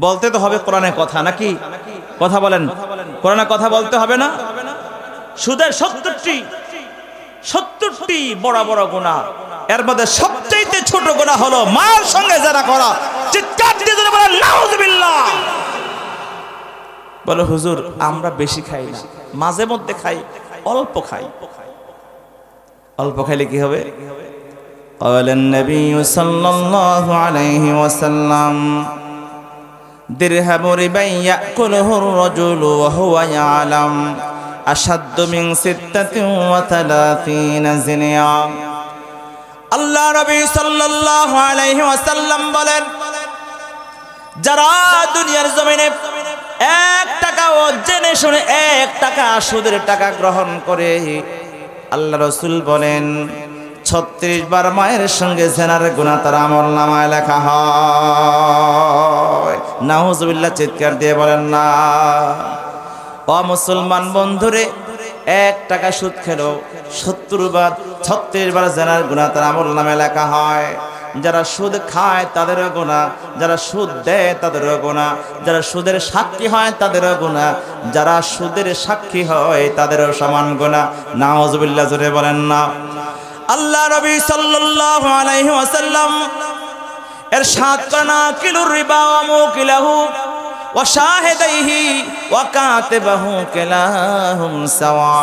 বলতে তো হবে কোরআনের কথা, নাকি? কথা বলেন, কোরআনের কথা বলতে হবে না? সুদের 70টি বড় বড় গুনাহ, এর মধ্যে সবচেয়ে ছোট গুনাহ হলো মায়ের সঙ্গে যারা করা। চিৎকার দিয়ে বলেন নাউযুবিল্লাহ। বলে হুজুর আমরা বেশি খাই না, মাঝে মধ্যে খাই, অল্প খাই। অল্প খাইলে কি হবে? قال النبي صلى الله عليه وسلم درهم ربا يأكله الرجل وهو يعلم أشد من 36 زنيا। আল্লাহ নবী সাল্লাল্লাহু আলাইহি ওয়াসাল্লাম বলেন, যারা দুনিয়ার জমিনে 1 টাকাও জেনে শুনে 1 টাকা সুদের টাকা গ্রহণ করে, আল্লাহ রাসূল বলেন 36 বার মায়ের সঙ্গে জেনার গুনাহ তার আমলনামায় লেখা হয়। নাউযুবিল্লাহ, চিৎকার দিয়ে বলেন না। ও মুসলমান বন্ধুরে, 1 টাকা সুদ খেলো 36 বার জেনার গুনাহ তার আমলনামায় লেখা হয়। যারা সুদ খায় তাদেরও গুনাহ, যারা সুদ দেয় তাদেরও গুনাহ, যারা সুদের সাক্ষী হয় তাদেরও গুনাহ, যারা সুদের সাক্ষী হয় তাদেরও সমান গুনাহ। নাউযুবিল্লাহ, জোরে বলেন না। আল্লাহ নবী সাল্লাল্লাহু আলাইহি ওয়াসাল্লাম ইরশাদ করেন, আকিলুর রিবা ওয়া মুকিলাহু ওয়া শাহিদাইহি ওয়া কাতিবাহু কিলাহুম সাওয়া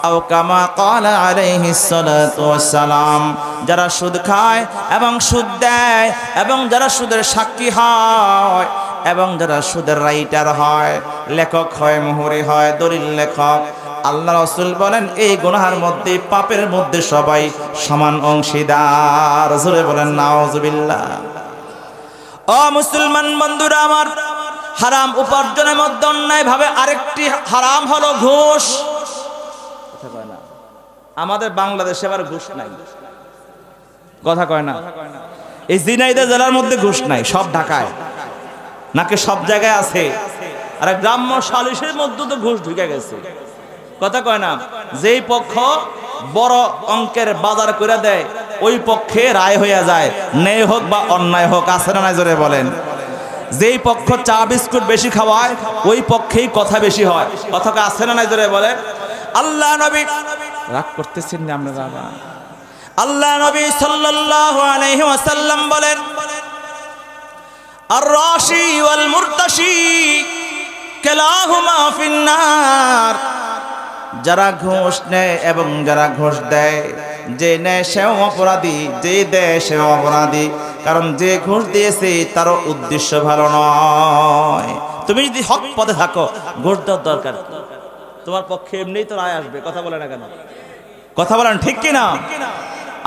আও কামা ক্বালা আলাইহিস সালাতু ওয়াস সালাম। যারা সুদ খায় এবং সুদ দেয় এবং যারা সুদের সাক্ষী হয় এবং যারা সুদের রাইটার হয়, লেখক হয়, মুহুরি হয়, দলিল লেখক, আল্লাহ রাসূল বলেন এই গুনাহের মধ্যে, পাপের মধ্যে সবাই সমান অংশীদার। জোরে বলেন নাউযুবিল্লাহ। ও মুসলমান বন্ধুরা আমার, হারাম উপার্জনের মধ্যে অন্যায় ভাবে আরেকটি হারাম হলো ঘুষ। কথা কয় না, আমাদের বাংলাদেশে আবার ঘুষ নাই। কথা কয় না, এই ঝিনাইদহ জেলার মধ্যে ঘুষ নাই, সব ঢাকায়, নাকি সব জায়গায় আছে। আর গ্রাম্য সালিশের মধ্যে তো ঘুষ ঢুকে গেছে। কথা কয় না, যেই পক্ষ বড় অঙ্কের বাজার করে দেয় ওই পক্ষে রায় হইয়া যায়, ন্যায় হোক বা অন্যায় হোক। আছে না নাই? জোরে বলেন। যেই পক্ষ চা বিস্কুট বেশি খাওয়ায় ওই পক্ষেই কথা বেশি হয়। কথা আছে না নাই? জোরে বলেন। আল্লাহ নবী, রাগ করতেছেন না আপনারা? আল্লাহ নবী সাল্লাল্লাহু আলাইহি ওয়াসাল্লাম বলেন, আর রাশি ওয়াল মুরতাশি কিলাহুমা ফিন্নার। যারা ঘুষ নেয় এবং যারা ঘুষ দেয়, যে নেয় সেও অপরাধী, যে দেয় সেও অপরাধী। কারণ যে ঘুষ দিয়েছে তারও উদ্দেশ্য ভালো নয়। তুমি যদি হক পথে থাকো, ঘুষ দেওয়ার দরকার, তোমার পক্ষে এমনিই তো রায় আসবে। কথা বলে না কেন? কথা বলেন ঠিক কিনা?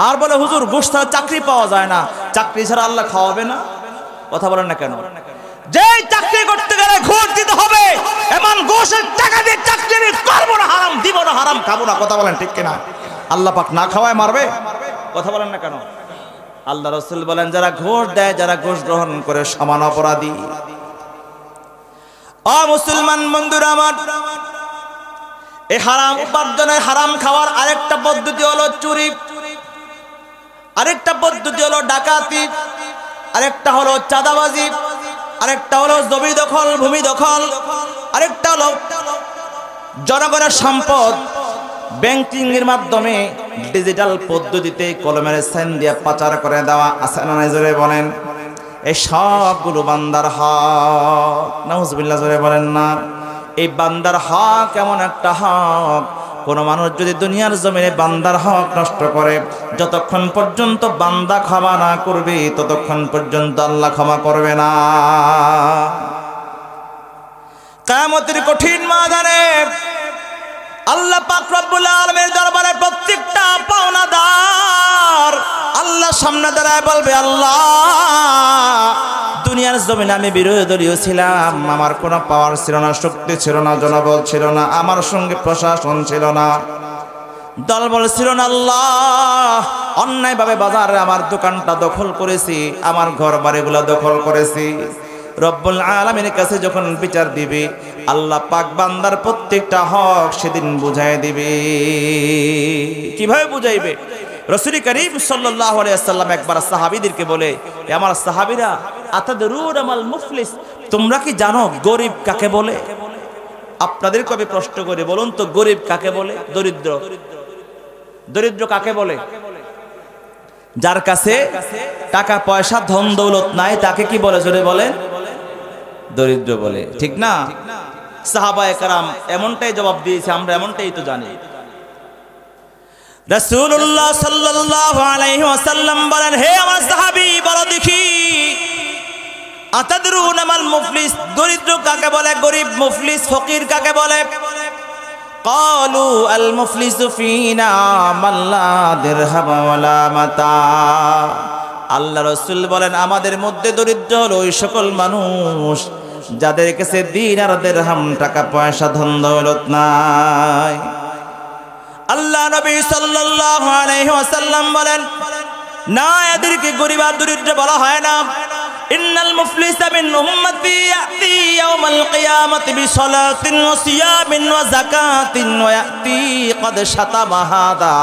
আর বলে হুজুর ঘুষ ছাড়া চাকরি পাওয়া যায় না, চাকরি ছাড়া আল্লাহ খাওয়াবে না। কথা বলেন না কেন? যে চাকরি করতে গেলে ঘুষ দিতে হবে, এমন ঘুষের টাকা দিয়ে চাকরি করব না, হারাম দিব না, হারাম খাবো না। কথা বলেন ঠিক কিনা? আল্লাহ পাক না খাওয়ায় মারবে? কথা বলেন না কেন? আল্লাহ রাসূল বলেন, যারা ঘুষ দেয়, যারা ঘুষ গ্রহণ করে সমান অপরাধী। ও মুসলমান বন্ধুরা আমার, এই হারাম উপার্জনের, হারাম খাওয়ার আরেকটা পদ্ধতি হলো চুরি, আরেকটা পদ্ধতি হলো ডাকাতি, আরেকটা হলো চাঁদাবাজি, আরেকটা হলো জমি দখল, ভূমি দখল, আরেকটা হলো জনগণের সম্পদ ব্যাংকিং এর মাধ্যমে ডিজিটাল পদ্ধতিতে কলমের সাইন দিয়ে পাচার করে দেওয়া। আছে না নাই? জোরে বলেন। এই সবগুলো বান্দার হক। নাউযুবিল্লাহ, জোরে বলেন না। এই বান্দার হক এমন একটা হক, কোন মানুষ যদি দুনিয়ার জমিনে বান্দার হক নষ্ট করে, যতক্ষণ পর্যন্ত বান্দা ক্ষমা না করবে ততক্ষণ পর্যন্ত আল্লাহ ক্ষমা করবে না। কিয়ামতের কঠিন ময়দানে আল্লাহ পাক রব্বুল আলামিনের দরবারে প্রত্যেকটা পাওনাদার আল্লাহর সামনে দাঁড়ায় বলবে, আল্লাহ দুনিয়ার জমিনে আমি বিরোধী দলীয় ছিলাম, আমার কোনো পাওয়ার ছিল না, শক্তি ছিল না, জনবল ছিল না, আমার সঙ্গে প্রশাসন ছিল না, দলবল ছিল না আল্লাহ, অন্যায়ভাবে বাজারে আমার দোকানটা দখল করেছি, আমার ঘর বাড়িগুলো দখল করেছি। রব্বুল আলামিনের কাছে যখন বিচার দিবে, আল্লাহ পাক বান্দার প্রত্যেকটা হক সেদিন বুঝাই দিবে। কিভাবে বুঝাইবে? রাসূল করিম সাল্লাল্লাহু আলাইহি ওয়াসাল্লাম একবার সাহাবীদেরকে বলে, আমার সাহাবীরা, আতাদরুনা মাল মুফলিস, তোমরা কি জানো গরিব কাকে বলে? আপনাদের কবে প্রশ্ন করে বলুন তো, গরিব কাকে বলে? দরিদ্র। দরিদ্র কাকে বলে? যার কাছে টাকা পয়সা ধন দৌলত নাই তাকে কি বলে? জোরে বলেন, দরিদ্র বলে। ঠিক না? সাহাবায়ে কেরাম এমনটাই জবাব দিয়েছে, আমরা এমনটাই তো জানি। রাসূলুল্লাহ সাল্লাল্লাহু আলাইহি ওয়াসাল্লাম বলেন, হে আমার সাহাবী, বলো দেখি, আতাদরুনা মাল মুফলিস, দরিদ্র কাকে বলে? গরিব, মুফলিস ফকির কাকে বলে? ক্বালু আল মুফলিসু ফিনা মান লা দিরহাম ওয়ালা মাতা। আল্লাহ রাসূল বলেন, আমাদের মধ্যে দরিদ্র হলো ওই সকল মানুষ যাদের কাছে দিনার দিরহাম, টাকা পয়সা ধন দৌলত নাই। আল্লাহ নবী সাল্লাল্লাহু আলাইহি ওয়াসাল্লাম বলেন, না, এদেরকে গরিব আর দরিদ্র বলা হয় না। ইন্নাল মুফলিসা মিন উম্মতি ইয়াতি ইয়াউমাল কিয়ামাতি বিসালাতিন ওয়া সিয়ামিন ওয়া যাকাতিন ওয়া ইয়াতি ক্বাদ শাতামা হাদা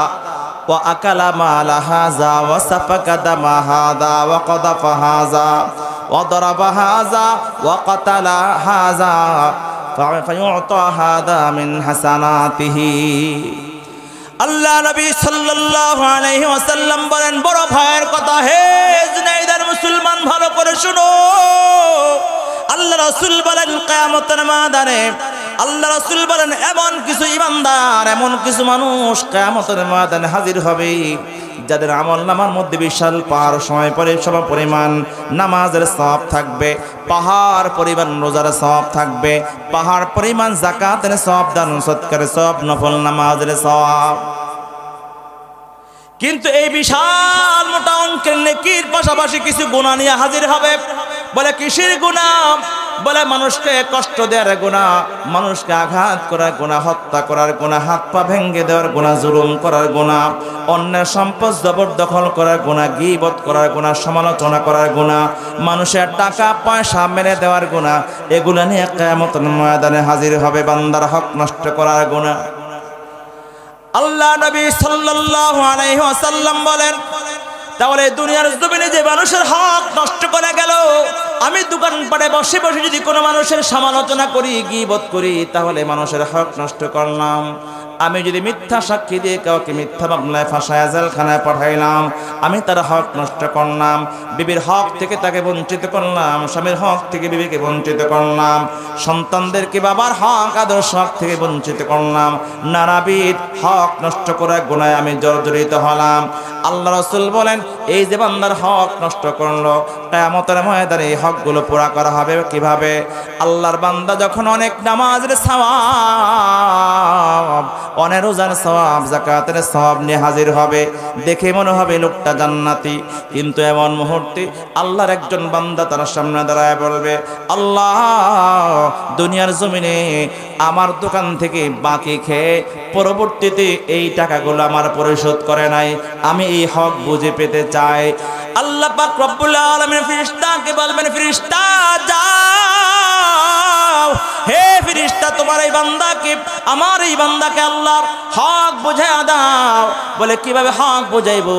ওয়া আকালা মালা হাযা ওয়া সাফাকা দামা হাদা ওয়া কাদাফা হাযা ওয়া দারাবা হাযা ওয়া কাতালা হাযা ফায়ুতা হাদা মিন হাসানাতিহি। আল্লাহ নবী সাল্লাল্লাহু আলাইহি ওয়াসাল্লাম বলেন, বড় ভয়ের কথা, হে জুনাইদার মুসলমান, ভালো করে শুনো। আল্লাহ রাসূল বলেন, কিয়ামতের ময়দানে আল্লাহ রাসূল বলেন, এমন কিছু ইমানদার, এমন কিছু মানুষ কিয়ামতের ময়দানে হাজির হবে যাদের আমলনামার মধ্যে বিশাল পাহাড় সময় পরিমাণ নামাজের সওয়াব থাকবে, পাহাড় পরিমাণ রোজার সওয়াব থাকবে, পাহাড় পরিমাণ যাকাতের সওয়াব, দান সদকার সওয়াব, নফল নামাজের সওয়াব। কিন্তু এই বিশাল মোটা অঙ্কের নেকির পাশাপাশি কিছু গুনাহ নিয়ে হাজির হবে। বলে কিসের গুনাহ? বলে মানুষকে কষ্ট দেওয়ার গুনাহ, মানুষকে আঘাত করার গুনাহ, হত্যা করার গুনাহ, হাত পা ভেঙে দেওয়ার গুনাহ, জুলুম করার গুনাহ, অন্যের সম্পদ জবরদখল করার গুনাহ, গীবত করার গুনাহ, সমালোচনা করার গুনাহ, মানুষের টাকা পয়সা মেরে দেওয়ার গুনাহ, এগুলো নিয়ে কিয়ামতের ময়দানে হাজির হবে। বান্দার হক নষ্ট করার গুনাহ। আল্লাহ নবী সাল্লাল্লাহু আলাইহি ওয়াসাল্লাম বলেন, তাহলে দুনিয়ার জমিনে যে মানুষের হক নষ্ট করে গেল, আমি দোকানপাটে বসে বসে যদি কোনো মানুষের সমালোচনা করি, গীবত করি, তাহলে মানুষের হক নষ্ট করলাম। আমি যদি মিথ্যা সাক্ষী দিয়ে কাউকে মিথ্যা মামলায় ফাঁসায় জেলখানায় পাঠাইলাম, আমি তার হক নষ্ট করলাম। বিবির হক থেকে তাকে বঞ্চিত করলাম, স্বামীর হক থেকে বিবিকে বঞ্চিত করলাম, সন্তানদেরকে বাবার হক আদর্শ হক থেকে বঞ্চিত করলাম। নানাবিধ হক নষ্ট করার গুনায় আমি জর্জরিত হলাম। আল্লাহ রাসূল বলেন, এই যে বান্দার হক নষ্ট করলো, কিয়ামতের ময়দানে এই হকগুলো পুরা করা হবে কিভাবে? আল্লাহর বান্দা যখন অনেক নামাজের সওয়াব, অনেক রোজার সওয়াব, যাকাতের সওয়াব নিয়ে হাজির হবে, দেখে মনে হবে লোকটা জান্নাতি। কিন্তু এমন মুহূর্তে আল্লাহর একজন বান্দা তার সামনে দাঁড়ায় বলবে, আল্লাহ, দুনিয়ার জমিনে আমার দোকান থেকে বাকি খেয়ে পরবর্তীতে এই টাকাগুলো আমার পরিশোধ করে নাই, আমি এই হক বুঝে পেতে চাই। আল্লাহ পাক রব্বুল আলামিন ফেরেশতাকে বলবেন, ফেরেশতা যাও, হে ফেরেশতা, তোমার এই বান্দাকে, আমার এই বান্দাকে আল্লাহর হক বুঝাইয়া দাও। বলে কিভাবে হক বুঝাইবো?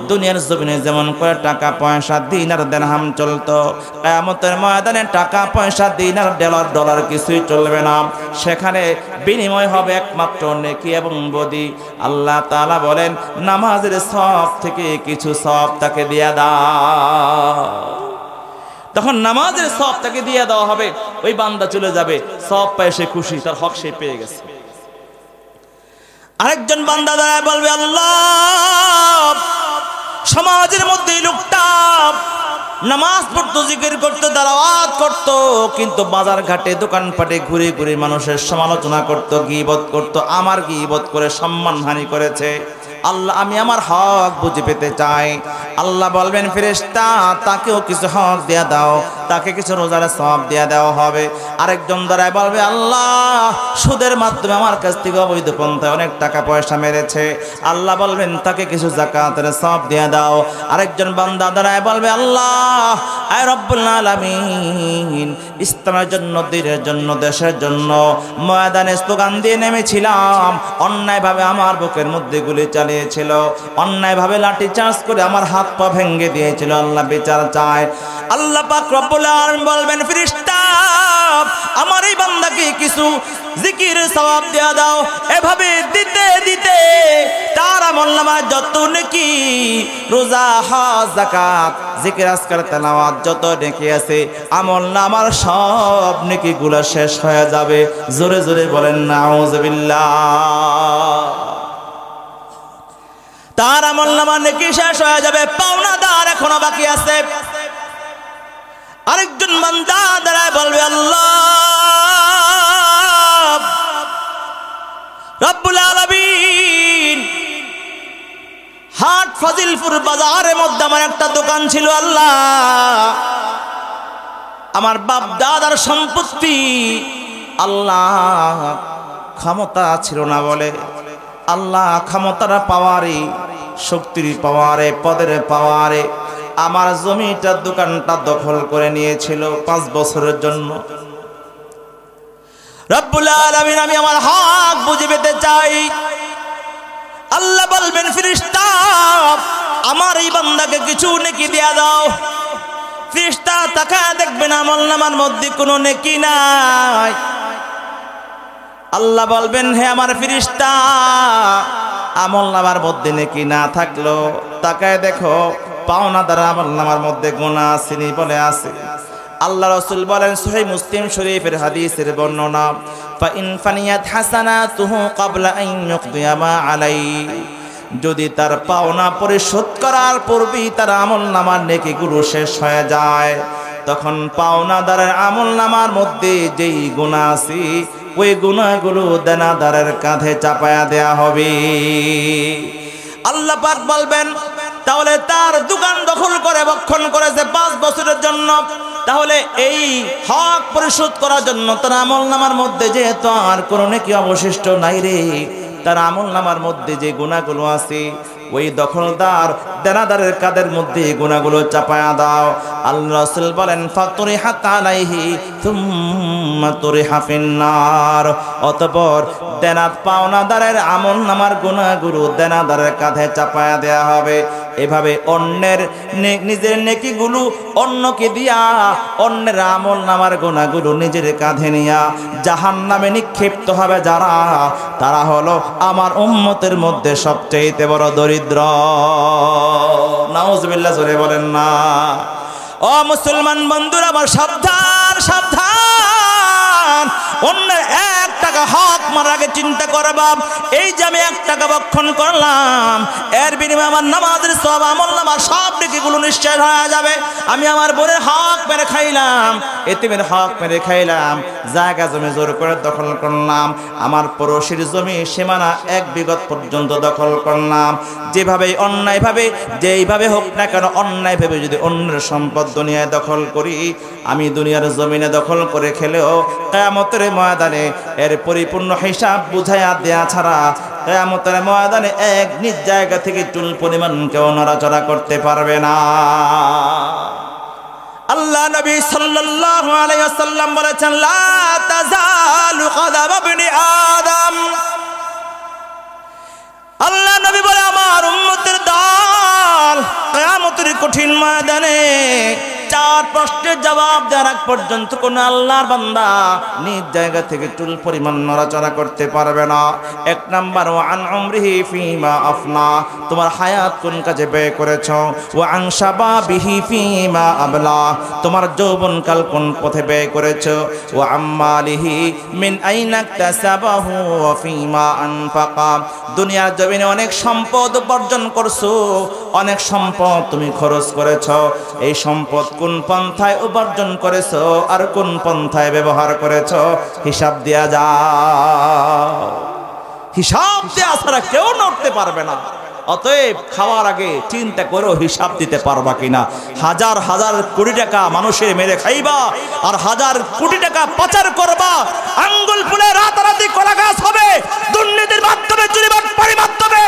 দুনিয়ার জমিনে যেমন করে টাকা পয়সা, দিনার দিরহাম চলতো, কিয়ামতের ময়দানে টাকা পয়সা, দিনার ডলার কিছুই চলবে না। সেখানে বিনিময় হবে একমাত্র নেকি এবং বদি। আল্লাহ তাআলা বলেন, নামাজের সওয়াব থেকে কিছু সওয়াব তাকে দিয়া দাও। তখন নামাজের সওয়াব তাকে দিয়ে দেওয়া হবে, ওই বান্দা চলে যাবে, সওয়াব পায় সে খুশি, তার হক সে পেয়ে গেছে। আরেকজন বান্দা দাঁড়ায় বলবে, আল্লাহ, সমাজের মধ্যে লোকটা নামাজ পড়তো, জিকির করতো, দাওয়াত করতো, কিন্তু বাজার ঘাটে দোকানপাটে ঘুরে ঘুরে মানুষের সমালোচনা করতো, গীবত করতো, আমার গীবত করে সম্মানহানি করেছে। আল্লাহ, আমি আমার হক বুঝে পেতে চাই। আল্লাহ বলবেন, ফেরেশতা, তাকেও কিছু হক দিয়ে দাও, তাকে কিছু রোজার সওয়াব দিয়ে দেওয়া হবে। আরেকজন দাঁড়ায় বলবে আল্লাহ সুদের মাধ্যমে আমার কাছ থেকে অবৈধ পন্থায় অনেক টাকা পয়সা মেরেছে, আল্লাহ বলবেন তাকে কিছু যাকাতের সওয়াব দিয়ে দাও। আরেকজন বান্দা দাঁড়ায় বলবে আল্লাহ আয় রব্বুল আলামিন ইসলামের জন্য, দ্বীনের জন্য, দেশের জন্য ময়দানে স্লোগান দিয়ে নেমেছিলাম, অন্যায়ভাবে আমার বুকের মধ্যে গুলি চালিয়েছিল, অন্যায়ভাবে লাঠি চার্জ করে আমার হাত পা ভেঙে দিয়েছিল, আল্লাহ বিচার চায়। আল্লাহ পাক রব্বুল আলামিন বলবেন ফেরেশতা আমার এই বান্দাকে কিছু জিকির সওয়াব দেয়া দাও। এভাবে দিতে দিতে তার আমলনামায় যত নেকি, রোজা, হজ, যাকাত, জিকির, আজকার, তেলাওয়াত যত নেকি আছে আমলনামার সব নেকিগুলো শেষ হয়ে যাবে। জোরে জোরে বলেন নাউজুবিল্লাহ। তার আমলনামা নেকি শেষ হয়ে যাবে, পাওনাদার এখনো বাকি আছে। আরেকজন বান্দা দাঁড়ায় বলবে আল্লাহ রব্বুল আলামিন হাট ফাজিলপুর বাজারের মধ্যে আমার একটা দোকান ছিল, আল্লাহ আমার বাপ দাদার সম্পত্তি, আল্লাহ ক্ষমতা ছিল না বলে, আল্লাহ ক্ষমতার পাওয়ারে, শক্তির পাওয়ারে, পদের পাওয়ারে আমার জমিটা, দোকানটা দখল করে নিয়েছিল 5 বছরের জন্য। রব্বুল আলামিন আমি আমার হক বুঝে পেতে চাই। আল্লাহ বলবেন ফেরেশতা আমার এই বান্দাকে কিছু নেকি দেয়া দাও। ফেরেশতা তাকায় দেখবেন আমলনামার মধ্যে কোনো নেকি নাই। আল্লাহ বলবেন হে আমার ফেরেশতা আমলনামার মধ্যে নেকি না থাকলো তাকায় দেখো পাওনাদার আমলনামার মধ্যে গুনাহ আছে নি বলে আছে। আল্লাহ রাসূল বলেন সহিহ মুসলিম শরীফের হাদিসের বর্ণনা ফা ইন ফানিয়াত হাসানাতুহু ক্বাবলা আন ইউকদিয়া মা আলাইহি, যদি তার পাওনা পরিশোধ করার পূর্বেই তার আমলনামার নেকিগুলো শেষ হয়ে যায়, তখন পাওনাদারের আমলনামার মধ্যে যেই গুনাহ আছে ওই গুনাহগুলো দেনাদারের কাঁধে চাপায়া দেয়া হবে। আল্লাহ পাক বলবেন তাহলে তার দোকান দখল করে ভক্ষণ করেছে 5 বছরের জন্য, তাহলে এই হক পরিশোধ করার জন্য তার আমলনামার মধ্যে যেহেতু আর কোনো নেকি অবশিষ্ট নাই রে, তার আমলনামার মধ্যে যে গুনাহগুলো আছে ওই দখলদার দেনাদারের কাদের মধ্যে গুনাহগুলো চাপায়া দাও। আল্লাহ রাসূল বলেন ফাতুরিহাত আলাইহি থুম্মা তুরিহা ফিন্নার, অতঃপর দেনাদ পাওনাদারের আমলনামার গুনাহগুলো দেনাদারের কাঁধে চাপায়া দেয়া হবে। এভাবে অন্যের নিজের নেকিগুলো অন্যকে দিয়া অন্যের আমলনামার গুনাহগুলো নিজের কাঁধে নিয়া জাহান্নামে নিক্ষিপ্ত হবে যারা, তারা হলো আমার উম্মতের মধ্যে সবচেয়ে বড় দরিদ্র। নাউজুবিল্লাহ জোরে বলেন না। ও মুসলমান বন্ধুরা আমার সাবধান সাবধান, অন্যের 1 টাকা হক মারার আগে চিন্তা করবা এই যে আমি 1 টাকা ভক্ষণ করলাম এর বিনিময়ে আমার নামাজের সওয়াব আমলনামার সব নেকিগুলো নিশ্চয় হয়ে যাবে। আমি আমার বোনের হক মেরে খাইলাম, এতিমের হক মেরে খাইলাম, জায়গা জমি জোর করে দখল করলাম, আমার পড়শির জমি সীমানা 1 বিঘত পর্যন্ত দখল করলাম। যেভাবে অন্যায়ভাবে যেইভাবে হোক না কেন অন্যায়ভাবে যদি অন্যের সম্পদ দুনিয়ায় দখল করি, আমি দুনিয়ার জমিনে দখল করে খেলেও কিয়ামতের ময়দানে এর পরিপূর্ণ হিসাব বুঝাইয়া দেয়া ছাড়া কিয়ামতের ময়দানে এক নিজ জায়গা থেকে চুল পরিমাণ কেউ নড়াচড়া করতে পারবে না। আল্লাহ নবী সাল্লাল্লাহু আলাইহি ওয়াসাল্লাম বলেছেন লা তাযালু কদাম ইবনি আদম, আল্লাহ নবী বলে আমার উম্মতের দল কিয়ামতের কঠিন ময়দানে 4 প্রশ্নের জবাব দেওয়ার আগ পর্যন্ত কোন আল্লাহর বান্দা নিজ জায়গা থেকে চুল পরিমাণ নড়াচড়া করতে পারবে না। 1 নাম্বার ওয়া আন উমরিহি ফিমা আফনা, তোমার হায়াত কোন কাজে ব্যয় করেছো, ওয়া আন শাবাবিহি ফিমা আবলা, তোমার যৌবনকাল কোন পথে ব্যয় করেছো, ওয়া আম্মালিহি মিন আইনা ইকতাসাবাহু ওয়া ফিমা আনফাকা, দুনিয়ার জমিনে অনেক সম্পদ উপার্জন করছো, অনেক সম্পদ তুমি খরচ করেছো, এই সম্পদ কোন পন্থায় উপার্জন করেছো আর কোন পন্থায় ব্যবহার করেছো হিসাব দেয়া যাও। হিসাব দেয়া ছাড়া কেউ নড়তে পারবে না। অতএব খাওয়ার আগে চিন্তা করো হিসাব দিতে পারবা কিনা। হাজার হাজার কোটি টাকা মানুষের মেরে খাইবা আর হাজার কোটি টাকা পাচার করবা, আঙ্গুল ফুলে রাতারাতি কলা গাছ হবে, দুর্নীতির মাধ্যমে চুরিবাটপাড়ির মাধ্যমে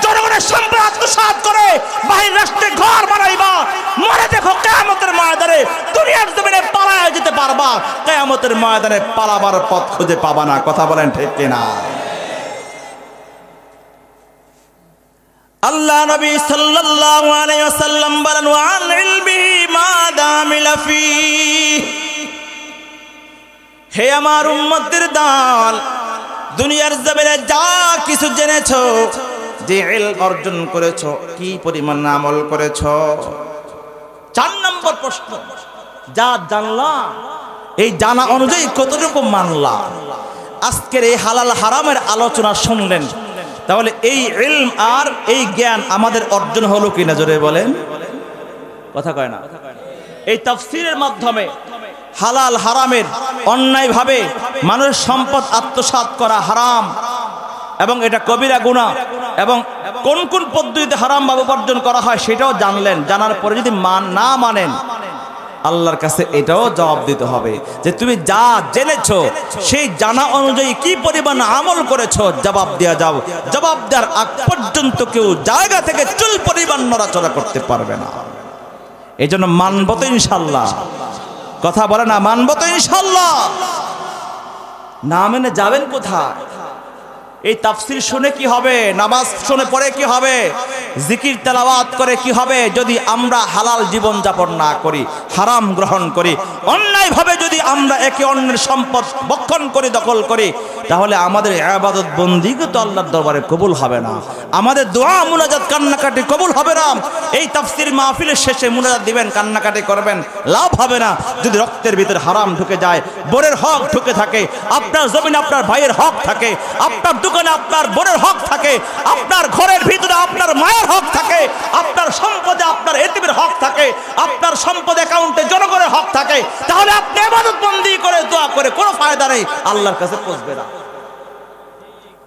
জনগণের সম্পদ আত্মসাৎ করে বাহির রাষ্ট্রে ঘর বানাইবা। মনে দেখো কিয়ামতের ময়দানে দুনিয়ার জমিনে পালায় যেতে পারবা, কিয়ামতের ময়দানে পালাবার পথ খুঁজে পাবা না। কথা বলেন ঠিক কিনা? আল্লাহ নবী সাল্লাল্লাহু আলাইহি ওয়াসাল্লাম বলেন ওয়াল ইলমি মা দামিলা ফি, হে আমার উম্মতের দল, দুনিয়ার জমিনে যা কিছু জেনেছো, যে ইলম অর্জন করেছো, কি পরিমাণ আমল করেছো। 4 নম্বর প্রশ্ন, যা জানলা এই জানা অনুযায়ী কতটুকু মানলা। আজকের এই হালাল হারামের আলোচনা শুনলেন, তাহলে এই ইলম আর এই জ্ঞান আমাদের অর্জন হলো কিনা জোরে বলেন? কথা কয় না। এই তাফসীরের মাধ্যমে হালাল হারামের অন্যায়ভাবে মানুষের সম্পদ আত্মসাৎ করা হারাম এবং এটা কবিরা গুনাহ, এবং কোন কোন পদ্ধতিতে হারামভাবে উপার্জন করা হয় সেটাও জানলেন। জানার পরে যদি না মানেন, আল্লাহর কাছে এটাও জবাব দিতে হবে যে তুমি যা জেনেছো সেই জানা অনুযায়ী কি পরিমাণ আমল করেছো। জবাব দেওয়া যাও, জবাব দেওয়ার আগ পর্যন্ত কেউ জায়গা থেকে চুল পরিমাণ নড়াচড়া করতে পারবে না। এই জন্য মানব তো ইনশাল্লাহ। কথা বলে না, মানব তো ইনশাল্লাহ। না মেনে যাবেন কোথায়? এই তাফসীর শুনে কি হবে? নামাজ শুনে পড়ে কি হবে? জিকির তেলাওয়াত করে কি হবে? যদি আমরা হালাল জীবন যাপন না করি, হারাম গ্রহণ করি, অন্যায়ভাবে যদি আমরা একে অন্যের সম্পদ ভক্ষণ করি, দখল করি, তাহলে আমাদের ইবাদত বন্দেগী তো আল্লাহর দরবারে কবুল হবে না। আমাদের দোয়া মুনাজাত কান্নাকাটি কবুল হবে না। এই তাফসীর মাহফিলের শেষে মুনাজাত দিবেন, কান্নাকাটি করবেন, লাভ হবে না যদি রক্তের ভিতরে হারাম ঢুকে যায়, বোনের হক ঢুকে থাকে, আপনার জমিনে আপনার ভাইয়ের হক থাকে, আপনার দোকানে আপনার বোনের হক থাকে, আপনার ঘরের ভিতরে আপনার মায়ের হক থাকে, আপনার সম্পদে আপনার এতিমের হক থাকে, আপনার সম্পদ অ্যাকাউন্টে জনগণের হক থাকে, তাহলে আপনি ইবাদত বন্দি করে দোয়া করে কোনো ফায়দা নেই, আল্লাহর কাছে পৌঁছবে না।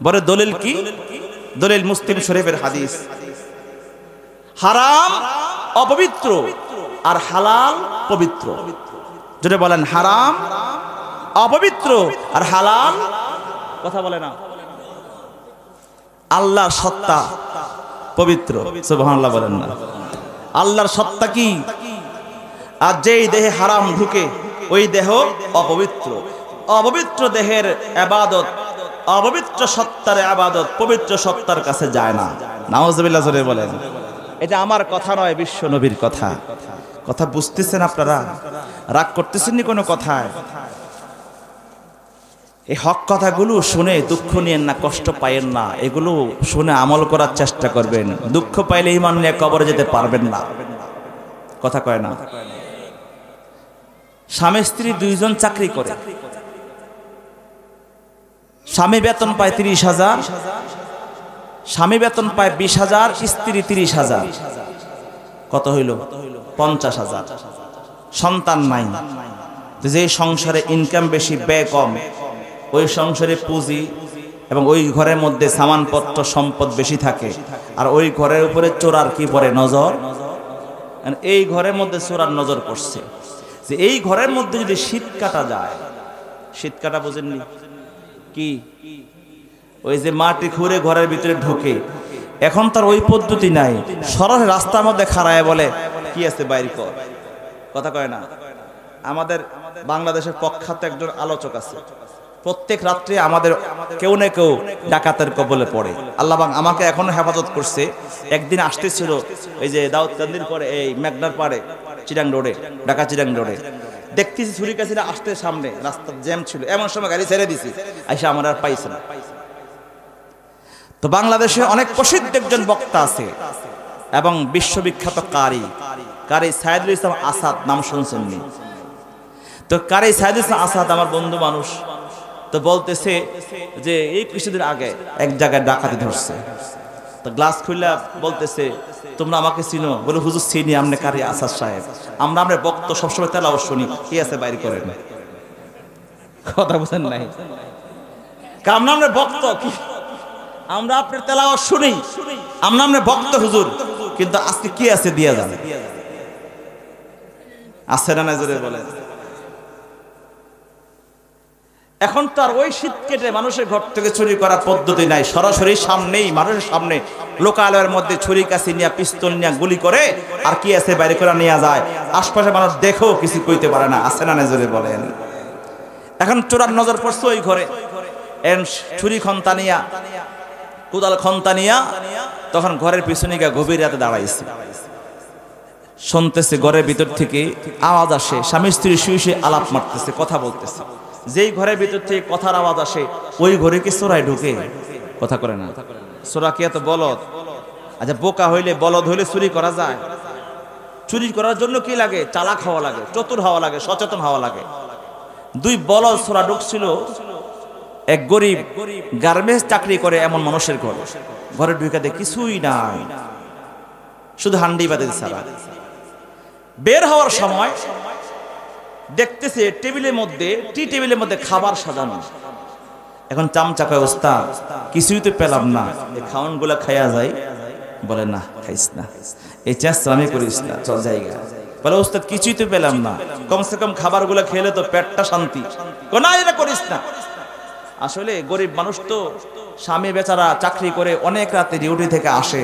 বলে দলিল কি? দলিল মুসলিম শরীফের হাদিস, হারাম অপবিত্র আর হালাল পবিত্র। যদি বলেন হারাম অপবিত্র আর হালাল, কথা বলে না। আল্লাহর সত্তা পবিত্র, সুবহানাল্লাহ বলেন না। আল্লাহর সত্তা কি? আর যেই দেহে হারাম ঢুকে ওই দেহ অপবিত্র। অপবিত্র দেহের ইবাদত, অপবিত্র সত্তার ইবাদত পবিত্র সত্তার কাছে যায় না। নাউজুবিল্লাহ জোরে বলেন। এটা আমার কথা নয়, বিশ্ব নবীর কথা। কথা বুঝতেছেন আপনারা? রাগ করতেছেন নি কোনো কথায়? এই হক কথাগুলো শুনে দুঃখ নিয়েন না, কষ্ট পায়েন না। এগুলো শুনে আমল করার চেষ্টা করবেন। দুঃখ পাইলে ঈমান নিয়ে কবরে যেতে পারবেন না। কথা কয় না। স্বামী স্ত্রী দুইজন চাকরি করে, স্বামী বেতন পায় 30,000, স্বামী বেতন পায় 20,000, স্ত্রী 30,000। কত হইল? 50,000। সন্তান নাই। যে সংসারে ইনকাম বেশি ব্যয় কম, ওই সংসারে পুঁজি এবং ওই ঘরের মধ্যে সামানপত্র সম্পদ বেশি থাকে, আর ওই ঘরের উপরে চোরার কি পড়ে? নজর। এই ঘরের মধ্যে চোরার নজর পড়ছে যে এই ঘরের মধ্যে যদি শীত কাটা যায়, শীত কাটা বোঝেননি কি? ওই যে মাটি খুঁড়ে ঘরের ভিতরে ঢোকে। এখন তার ওই পদ্ধতি নাই, সরাসরি রাস্তার মধ্যে খাড়ায় বলে কি আছে বাইর কর। কথা কয় না। আমাদের বাংলাদেশের প্রখ্যাত একজন আলোচক আছে, প্রত্যেক রাত্রে আমাদের কেউ না কেউ ডাকাতের কবলে পড়ে। আল্লাহ আমাকে এখনো হেফাজত করছে। একদিন আসতেছিল এই যে দাউদকান্দির পরে এই মেঘনার পাড়ে চিরাং রোডে, ঢাকা চিরাং রোডে, দেখতেছি ছুরি কাছিরা আসতে, সামনে রাস্তা জ্যাম ছিল, এমন সময় গাড়ি ছেড়ে দিছি, আইসা আমার আর পাইছে না। তো বাংলাদেশে অনেক প্রসিদ্ধ একজন বক্তা আছে এবং বিশ্ববিখ্যাত কারি সাইদুল ইসলাম আসাদ, নাম শুনছেননি? তো কারি সাইদুল ইসলাম আসাদ আমার বন্ধু মানুষ। তো বলতেছে যে এই কিছুদিন আগে এক জায়গায় ডাকাতি ধরছে। তো গ্লাস খুলে বলতেছে তোমরা আমাকে চিনো? বলে হুজুর চিনি, আপনি কারি আসাদ সাহেব, আমরা বক্ত সবসময় তেলাওয়াত শুনি, কি আছে বাইর করেন। কথা বুঝেন নাই? আমরা বক্ত কি আমরা আপনার তেলাওয়াত শুনি, আমরা আমরা ভক্ত হুজুর, কিন্তু আজকে কি আছে দিয়া যান? আছে না জোরে বলেন? এখন তো আর ওই শীত কেটে মানুষের ঘর থেকে চুরি করার পদ্ধতি নাই, সরাসরি সামনেই মানুষের সামনে লোকালয়ের মধ্যে ছুরি কাছি নিয়ে পিস্তল নিয়ে গুলি করে আর কি আছে বাইরে করে নিয়ে যায়, আশপাশে মানুষ দেখেও কিছু কইতে পারে না। আছে না জোরে বলেন? এখন চোরার নজর পড়ছে ওই ঘরে, ছুরি খন্তা নিয়া কোদাল খন্তা নিয়া তখন ঘরের পিছনে গিয়ে গভীর রাতে দাঁড়াইছে, শুনতেছে ঘরের ভিতর থেকে আওয়াজ আসে, স্বামী স্ত্রী শুয়ে শুয়ে আলাপ মারতেছে, কথা বলতেছে। যেই ঘরের ভিতর থেকে কথার আওয়াজ আসে ওই ঘরে কি চোরাই ঢুকে? কথা করে না? চোরা কি এত বলদ? আচ্ছা বোকা হইলে বলদ হইলে চুরি করা যায়? চুরি করার জন্য কি লাগে? চালাক হওয়া লাগে, চতুর হওয়া লাগে, সচেতন হওয়া লাগে। দুই বলদ চোরা ঢুকছিল এক গরিব গার্মেন্টস চাকরি করে এমন মানুষের ঘরে। ঘরে ঢুকে দেখে কিছুই নাই, শুধু হান্ডি বাদে ছাড়া। বের হওয়ার সময় দেখতেছে টেবিলের মধ্যে, টি টেবিলের মধ্যে খাবার সাজানো। এখন চামচা কয়, ওস্তাদ কিছুই তো পেলাম না, এই খাওয়ান গুলা খাইয়া যায়? বলে না, খাইস না, এই চেষ্টামি করিস না, চল জায়গা। বলে ওস্তাদ কিছুই তো পেলাম না, কমসে কম খাবার গুলা খেলে তো পেটটা শান্তি। না, এটা করিস না। আসলে গরিব মানুষ তো, স্বামী বেচারা চাকরি করে অনেক রাতে ডিউটি থেকে আসে,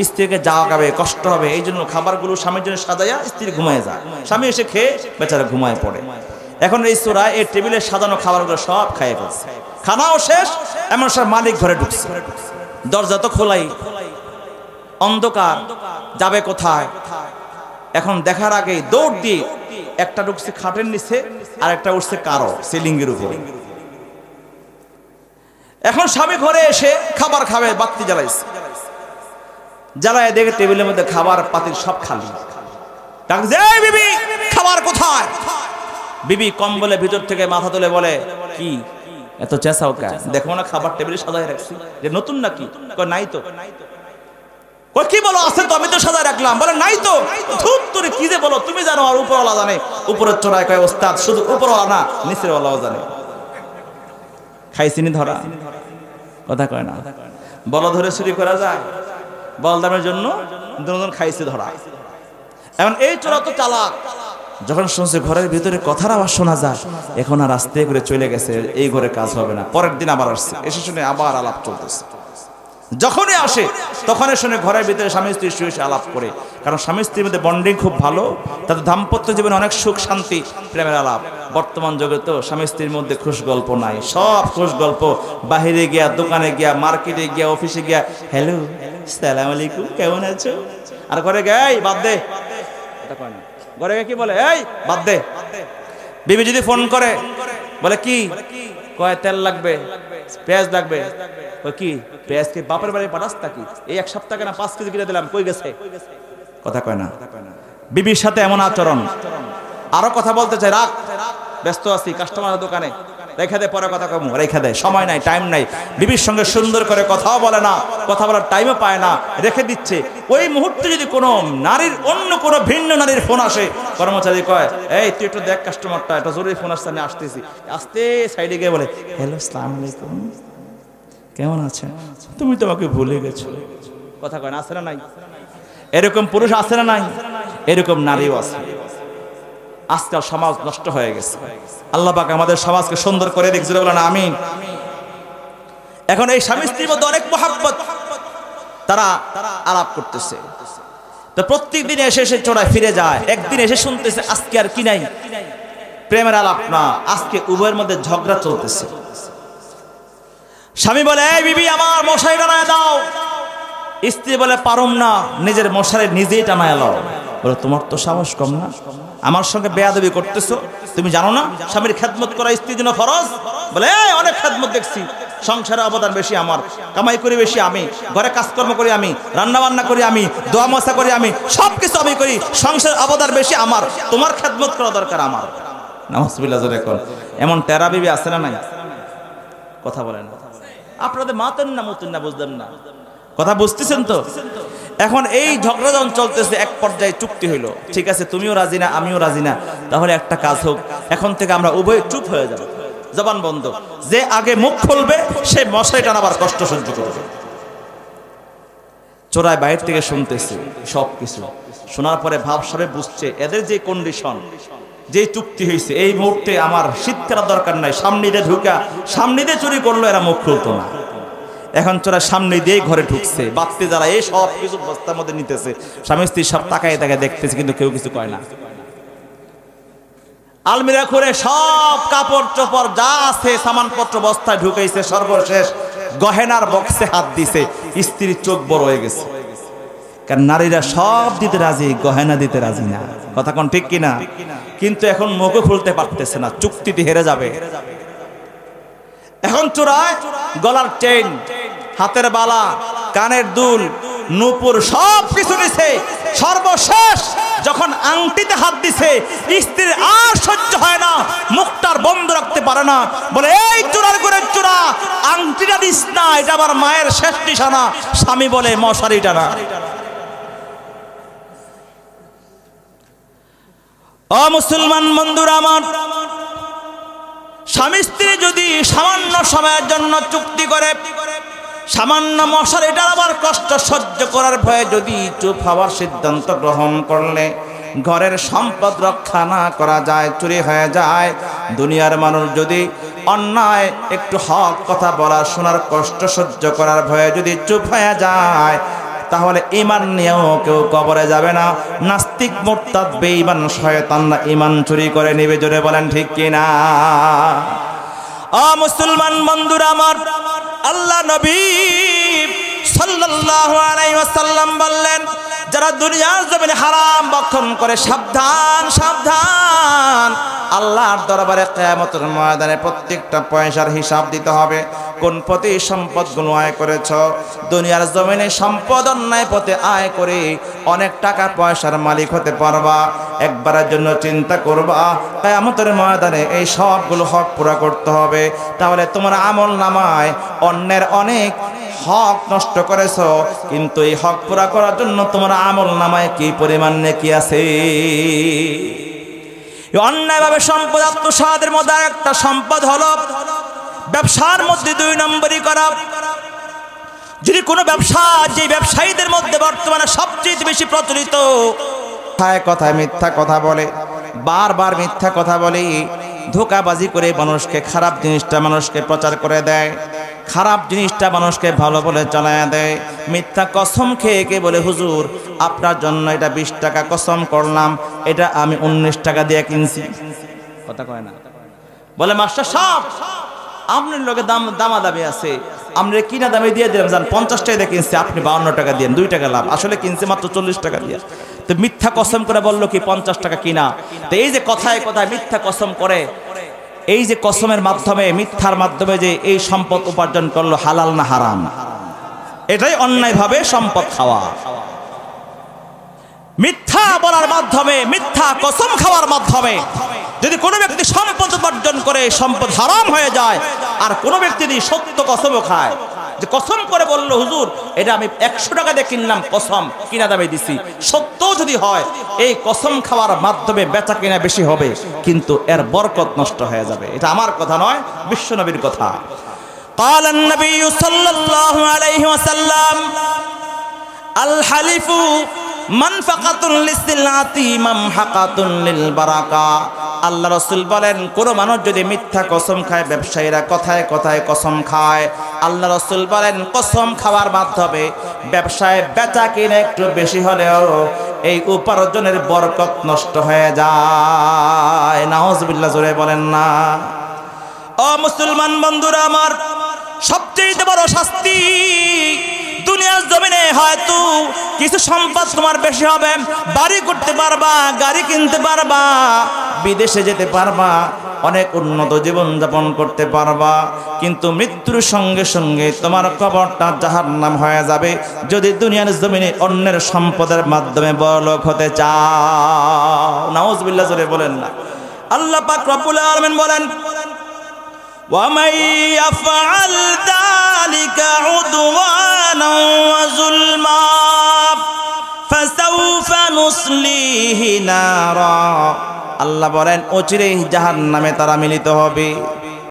স্ত্রীকে জাগাবে, কষ্ট হবে, এই জন্য খাবারগুলো স্বামীর জন্য সাজাইয়া স্ত্রী ঘুমায় যায়, স্বামী এসে খেয়ে বেচারা ঘুমায় পড়ে। এখন এই চোরা এই টেবিলে সাজানো খাবারগুলো সব খাইয়ে ফেলছে, খানাও শেষ। এমন সব মালিক ঘরে ঢুকছে, দরজা তো খোলাই, অন্ধকার, যাবে কোথায়? এখন দেখার আগেই দৌড় দিয়ে একটা ঢুকছে খাটের নিচে, আর একটা উঠছে কারো সিলিংয়ের উপরে। এখন স্বামী ঘরে এসে খাবার খাবে, বাতি জ্বালাইছে, জ্বালায় দেখে টেবিলের মধ্যে খাবার পাতিল সব খালি। ডাকছে, এই বিবি, খাবার কোথায়? বিবি কম্বলে ভিতর থেকে মাথা তুলে বলে, কি এত চেঁচাও কেন? দেখো না খাবার টেবিলে সাজায় রাখছি, যে নতুন নাকি? কয় নাই তো। কয় কি বলো? আছে তো, আমি তো সাজায় রাখলাম। বলে নাই তো। ধুত তোরে, কি যে বলো, তুমি জানো আর উপরওয়ালা জানে। উপরের চোরায় কয়, ওস্তাদ শুধু উপরওয়ালা না, নিচের ওয়ালাও জানে। খাইছিনি ধরা? কথা কয় না। বল ধরে চুরি করা যায়? বলদামের জন্য দুজন খাইছে ধরা। এখন এই চোরা তো চালাক, যখন শুনছে ঘরের ভিতরে কথার আওয়াজ শোনা যায়, এখন আর আস্তে করে চলে গেছে, এই ঘরে কাজ হবে না। পরের দিন আবার আসছে, এসে শুনে আবার আলাপ চলতেছে। যখনই আসে তখনই শুনে ঘরের ভিতরে স্বামী স্ত্রী শুয়ে শুয়ে আলাপ করে, কারণ স্বামী স্ত্রীর মধ্যে বন্ডিং খুব ভালো, তাদের দাম্পত্য জীবনে অনেক সুখ শান্তি, প্রেমের আলাপ। বর্তমান যুগে তো স্বামী স্ত্রীর মধ্যে খুশ গল্প নাই, সব খুশ গল্প বাহিরে গিয়া, দোকানে গিয়া, মার্কেটে গিয়া, অফিসে গিয়া, হ্যালো সালাম আলাইকুম, কেমন আছো? আর ঘরে গে, এই বাদ দে, ঘরে কি বলে, এই বাদ দে। বিবি যদি ফোন করে বলে কি, কয় তেল লাগবে, পেঁয়াজ লাগবে। কি পেঁয়াজ কি বাপের বাড়ি পাঠাস নাকি? এই এক সপ্তাহ কেনা 5 কেজি কিনে দিলাম, কই গেছে? কথা কয় না। বিবির সাথে এমন আচরণ। আরো কথা বলতে চাই, রাখ, ব্যস্ত আছি, কাস্টমারের দোকানে, রেখে দে, পরে কথা কম, রেখে দে, সময় নাই, টাইম নাই। বিবির সঙ্গে সুন্দর করে কথাও বলে না, কথা বলার টাইমও পায় না, রেখে দিচ্ছে। ওই মুহূর্তে যদি কোনো নারীর, অন্য কোনো ভিন্ন নারীর ফোন আসে, কর্মচারী কয়, এই তুই একটু দেখ কাস্টমারটা, এটা জরুরি ফোন আসছে, আমি আসতেছি। আসতে সাইডে গিয়ে বলে, হ্যালো আসসালামু আলাইকুম, কেমন আছে? তুমি তো আমাকে ভুলে গেছো। কথা কয় না? আছে না নাই? এরকম পুরুষ আছে না নাই? এরকম নারীও আছে। আজকাল সমাজ নষ্ট হয়ে গেছে। আল্লাহ পাক আমাদের সমাজকে সুন্দর করে দিক, জোরে বলেন আমিন। এখন এই স্বামী স্ত্রীর মধ্যে অনেক মহব্বত, তারা আলাপ করতেছে। তো প্রত্যেক দিন এসে এসে চোরায় ফিরে যায়, একদিন এসে শুনতেছে আজকে আর কি নাই, প্রেমের আলাপ না, আজকে উভয়ের মধ্যে ঝগড়া চলতেছে। স্বামী বলে, এই বিবি আমার মশারি টানায় দাও। স্ত্রী বলে, পারুম না, নিজের মশারি নিজেই টানায় দাও। বলে, তোমার তো সাহস কম না, আমার সঙ্গে বেয়াদবি করতেছো, তুমি জানো না স্বামীর খেদমত করা স্ত্রীর জন্য ফরজ? বলে, অনেক খেদমত দেখছি, সংসারে অবদান বেশি আমার, কামাই করি বেশি আমি, ঘরে কাজকর্ম করি আমি, রান্না বান্না করি আমি, দোয়া মশা করি আমি, সবকিছু আমি করি, সংসারের অবদান বেশি আমার, তোমার খেদমত করা দরকার আমার। নাউজুবিল্লাহ জোরে কর। এমন তেরা বিবি আছে না নাই? কথা বলেন, আপনাদের মাতেন না মতেন না, বুঝলেন না? কথা বুঝতেছেন তো? এখন এই ঝগড়া যখন চলতেছে, এক পর্যায়ে চুক্তি হইলো, ঠিক আছে তুমিও রাজি না, আমিও রাজি না, তাহলে একটা কাজ হোক, এখন থেকে আমরা উভয় চুপ হয়ে যাব, জবান বন্ধ, যে আগে মুখ খুলবে সে মশারি টানাবার কষ্ট সহ্য করবে। চোরাই বাইরে থেকে শুনতেছে সব কিছু। শোনার পরে ভাবসাবে বুঝছে এদের যে কন্ডিশন, যে চুক্তি হয়েছে, এই মুহূর্তে আমার শীত করার দরকার নাই, সামনে দিয়ে ঢুকা সামনে দিয়ে চুরি করলো, এরা মুখ খুলতো না। এখন চোরা সামনে দিয়ে ঘরে ঢুকছে, বাড়তে যারা এই সব কিছু বস্তার মধ্যে নিতেছে, স্বামী স্ত্রী সব তাকায় তাকায় দেখতেছে, কিন্তু কেউ কিছু কয় না। আলমিরা করে সব কাপড় চোপড় যা আছে সামানপত্র বস্তায় ঢুকাইছে, সর্বশেষ গহেনার বক্সে হাত দিছে। স্ত্রীর চোখ বড় হয়ে গেছে, কারণ নারীরা সব দিতে রাজি, গহেনা দিতে রাজি না। কথা কোন ঠিক কিনা? কিন্তু এখন মুখও খুলতে পারতেছে না, চুক্তিতে হেরে যাবে। এখন চোরায় গলার চেইন, হাতের বালা, কানের দুল, নূপুর সব কিছু নিছে। সর্বশেষ যখন আংটিতে হাত দিছে, স্ত্রীর আর সহ্য হয় না, মুখটার বন্ধ রাখতে পারে না, বলে এই চোরার করে চোরা, আংটিটা দিস না, এটা আমার মায়ের শেষ নিশানা। স্বামী বলে মশারিটা না। ও মুসলমান বন্ধুরা আমার, স্বামী স্ত্রী যদি সামান্য সময়ের জন্য চুক্তি করে, সামান্য মশারিটার আবার কষ্ট সহ্য করার ভয়ে যদি চুপ হওয়ার সিদ্ধান্ত গ্রহণ করলে ঘরের সম্পদ রক্ষা না করা যায়, চুরি হয়ে যায়। দুনিয়ার মানুষ যদি অন্যায় একটু হক কথা বলা শোনার কষ্ট সহ্য করার ভয়ে যদি চুপ হয়ে যায়, তাহলে ঈমান নিয়েও কেউ কবরে যাবে না। নাস্তিক, মুরতাদ, বেঈমান, শয়তানরা ঈমান চুরি করে নেবে। জোরে বলেন ঠিক কিনা? ও মুসলমান বন্ধুরা আমার, আল্লাহ নবী সাল্লাল্লাহু আলাইহি ওয়াসাল্লাম বললেন, যারা দুনিয়ার জমিনে হারাম ভক্ষণ করে সাবধান সাবধান, আল্লাহর দরবারে কিয়ামতের ময়দানে প্রত্যেকটা পয়সার হিসাব দিতে হবে। কোন পথে সম্পদগুলো আয় করেছ? দুনিয়ার জমিনে সম্পদ অন্যায় পথে আয় করে অনেক টাকা পয়সার মালিক হতে পারবা, একবারের জন্য চিন্তা করবা কিয়ামতের ময়দানে এই সবগুলো হক পুরা করতে হবে। তাহলে তোমার আমল নামায় অন্যের অনেক হক নষ্ট করেছো, কিন্তু এই হক পুরা করার জন্য তোমার আমল নামায় কি পরিমাণ নেকি আছে। অন্যায়ভাবে সম্পদ আত্মসাতের মধ্যে একটা সম্পদ হলো ব্যবসার মধ্যে 2 নম্বরই করা। যদি কোনো ব্যবসা, যে ব্যবসায়ীদের মধ্যে বর্তমানে সবচেয়ে বেশি প্রচলিত, কথায় কথায় মিথ্যা কথা বলে, বারবার মিথ্যা কথা বলে, ধোঁকাবাজি করে মানুষকে খারাপ জিনিসটা মানুষকে প্রচার করে দেয়, খারাপ জিনিসটা মানুষকে ভালো বলে চালায়া দেয়। মিথ্যা কসম খেয়ে কে বলে, হুজুর আপনার জন্য এটা 20 টাকা কসম করলাম, এটা আমি 19 টাকা দিয়ে কিনছি। কথা কয় না, বলে মাস্টার সাহেব আপনার লোকে দামাদামি আছে, আমরা কিনা দামে দিয়ে দিলাম, যান 50 টাকা দিয়ে কিনছি, আপনি 52 টাকা দিয়ে 2 টাকা লাভ, আসলে কিনছে মাত্র 40 টাকা দিয়ে। তো মিথ্যা কসম করে বললো কি 50 টাকা কিনা। তো এই যে কথায় কথায় মিথ্যা কসম করে, এই যে কসমের মাধ্যমে, মিথ্যার মাধ্যমে যে এই সম্পদ উপার্জন করলো, হালাল না হারাম? এটাই অন্যায়ভাবে সম্পদ খাওয়া। মিথ্যা বলার মাধ্যমে, মিথ্যা কসম খাওয়ার মাধ্যমে যদি কোনো ব্যক্তি সম্পদ উপার্জন করে, সম্পদ হারাম হয়ে যায়। আর কোনো ব্যক্তি যদি সত্য কসমও খায়, যে কসম করে বললো হুজুর এটা আমি 100 টাকা দিয়ে কিনলাম, কসম কিনা দামে দিছি, সত্য যদি হয়, এই কসম খাওয়ার মাধ্যমে বেচা কিনা বেশি হবে, কিন্তু এর বরকত নষ্ট হয়ে যাবে। এটা আমার কথা নয়, বিশ্ব নবীর কথা। قال النبي صلى الله عليه وسلم الحلف মানফাকাতুন লিসিলাতি মামহাকাতুন লিল বারাকা। আল্লাহ রাসূল বলেন, কোন মানুষ যদি মিথ্যা কসম খায়, ব্যবসায়ীরা কথায় কথায় কসম খায়, আল্লাহ রাসূল বলেন কসম খাওয়ার মাধ্যমে ব্যবসায় বেচা কিনা একটু বেশি হলেও এই উপার্জনের বরকত নষ্ট হয়ে যায়। নাউজুবিল্লাহ, জোরে বলেন না। ও মুসলমান বন্ধুরা আমার, সবচেয়ে বড় শাস্তি দুনিয়ার জমিনে, হয়তো কিছু সম্পদ তোমার বেশি হবে, বাড়ি করতে পারবা, গাড়ি কিনতে পারবা, বিদেশে যেতে পারবা, অনেক উন্নত জীবন যাপন করতে পারবা, কিন্তু মৃত্যুর সঙ্গে সঙ্গে তোমার কবরটা জাহান্নাম হয়ে যাবে যদি দুনিয়ার জমিনে অন্যের সম্পদের মাধ্যমে বড়লোক হতে চাও। নাউজুবিল্লাহ, জোরে বলেন না। আল্লাহ পাক রব্বুল আলামিন বলেন, وَمَن يَفْعَلْ ذَلِكَ عُدْوَانًا وَظُلْمًا فَسَوْفَ نُصْلِيهِ نَارًا। আল্লাহ বলেন অচিরেই জাহান্নামে তারা মিলিত হবে।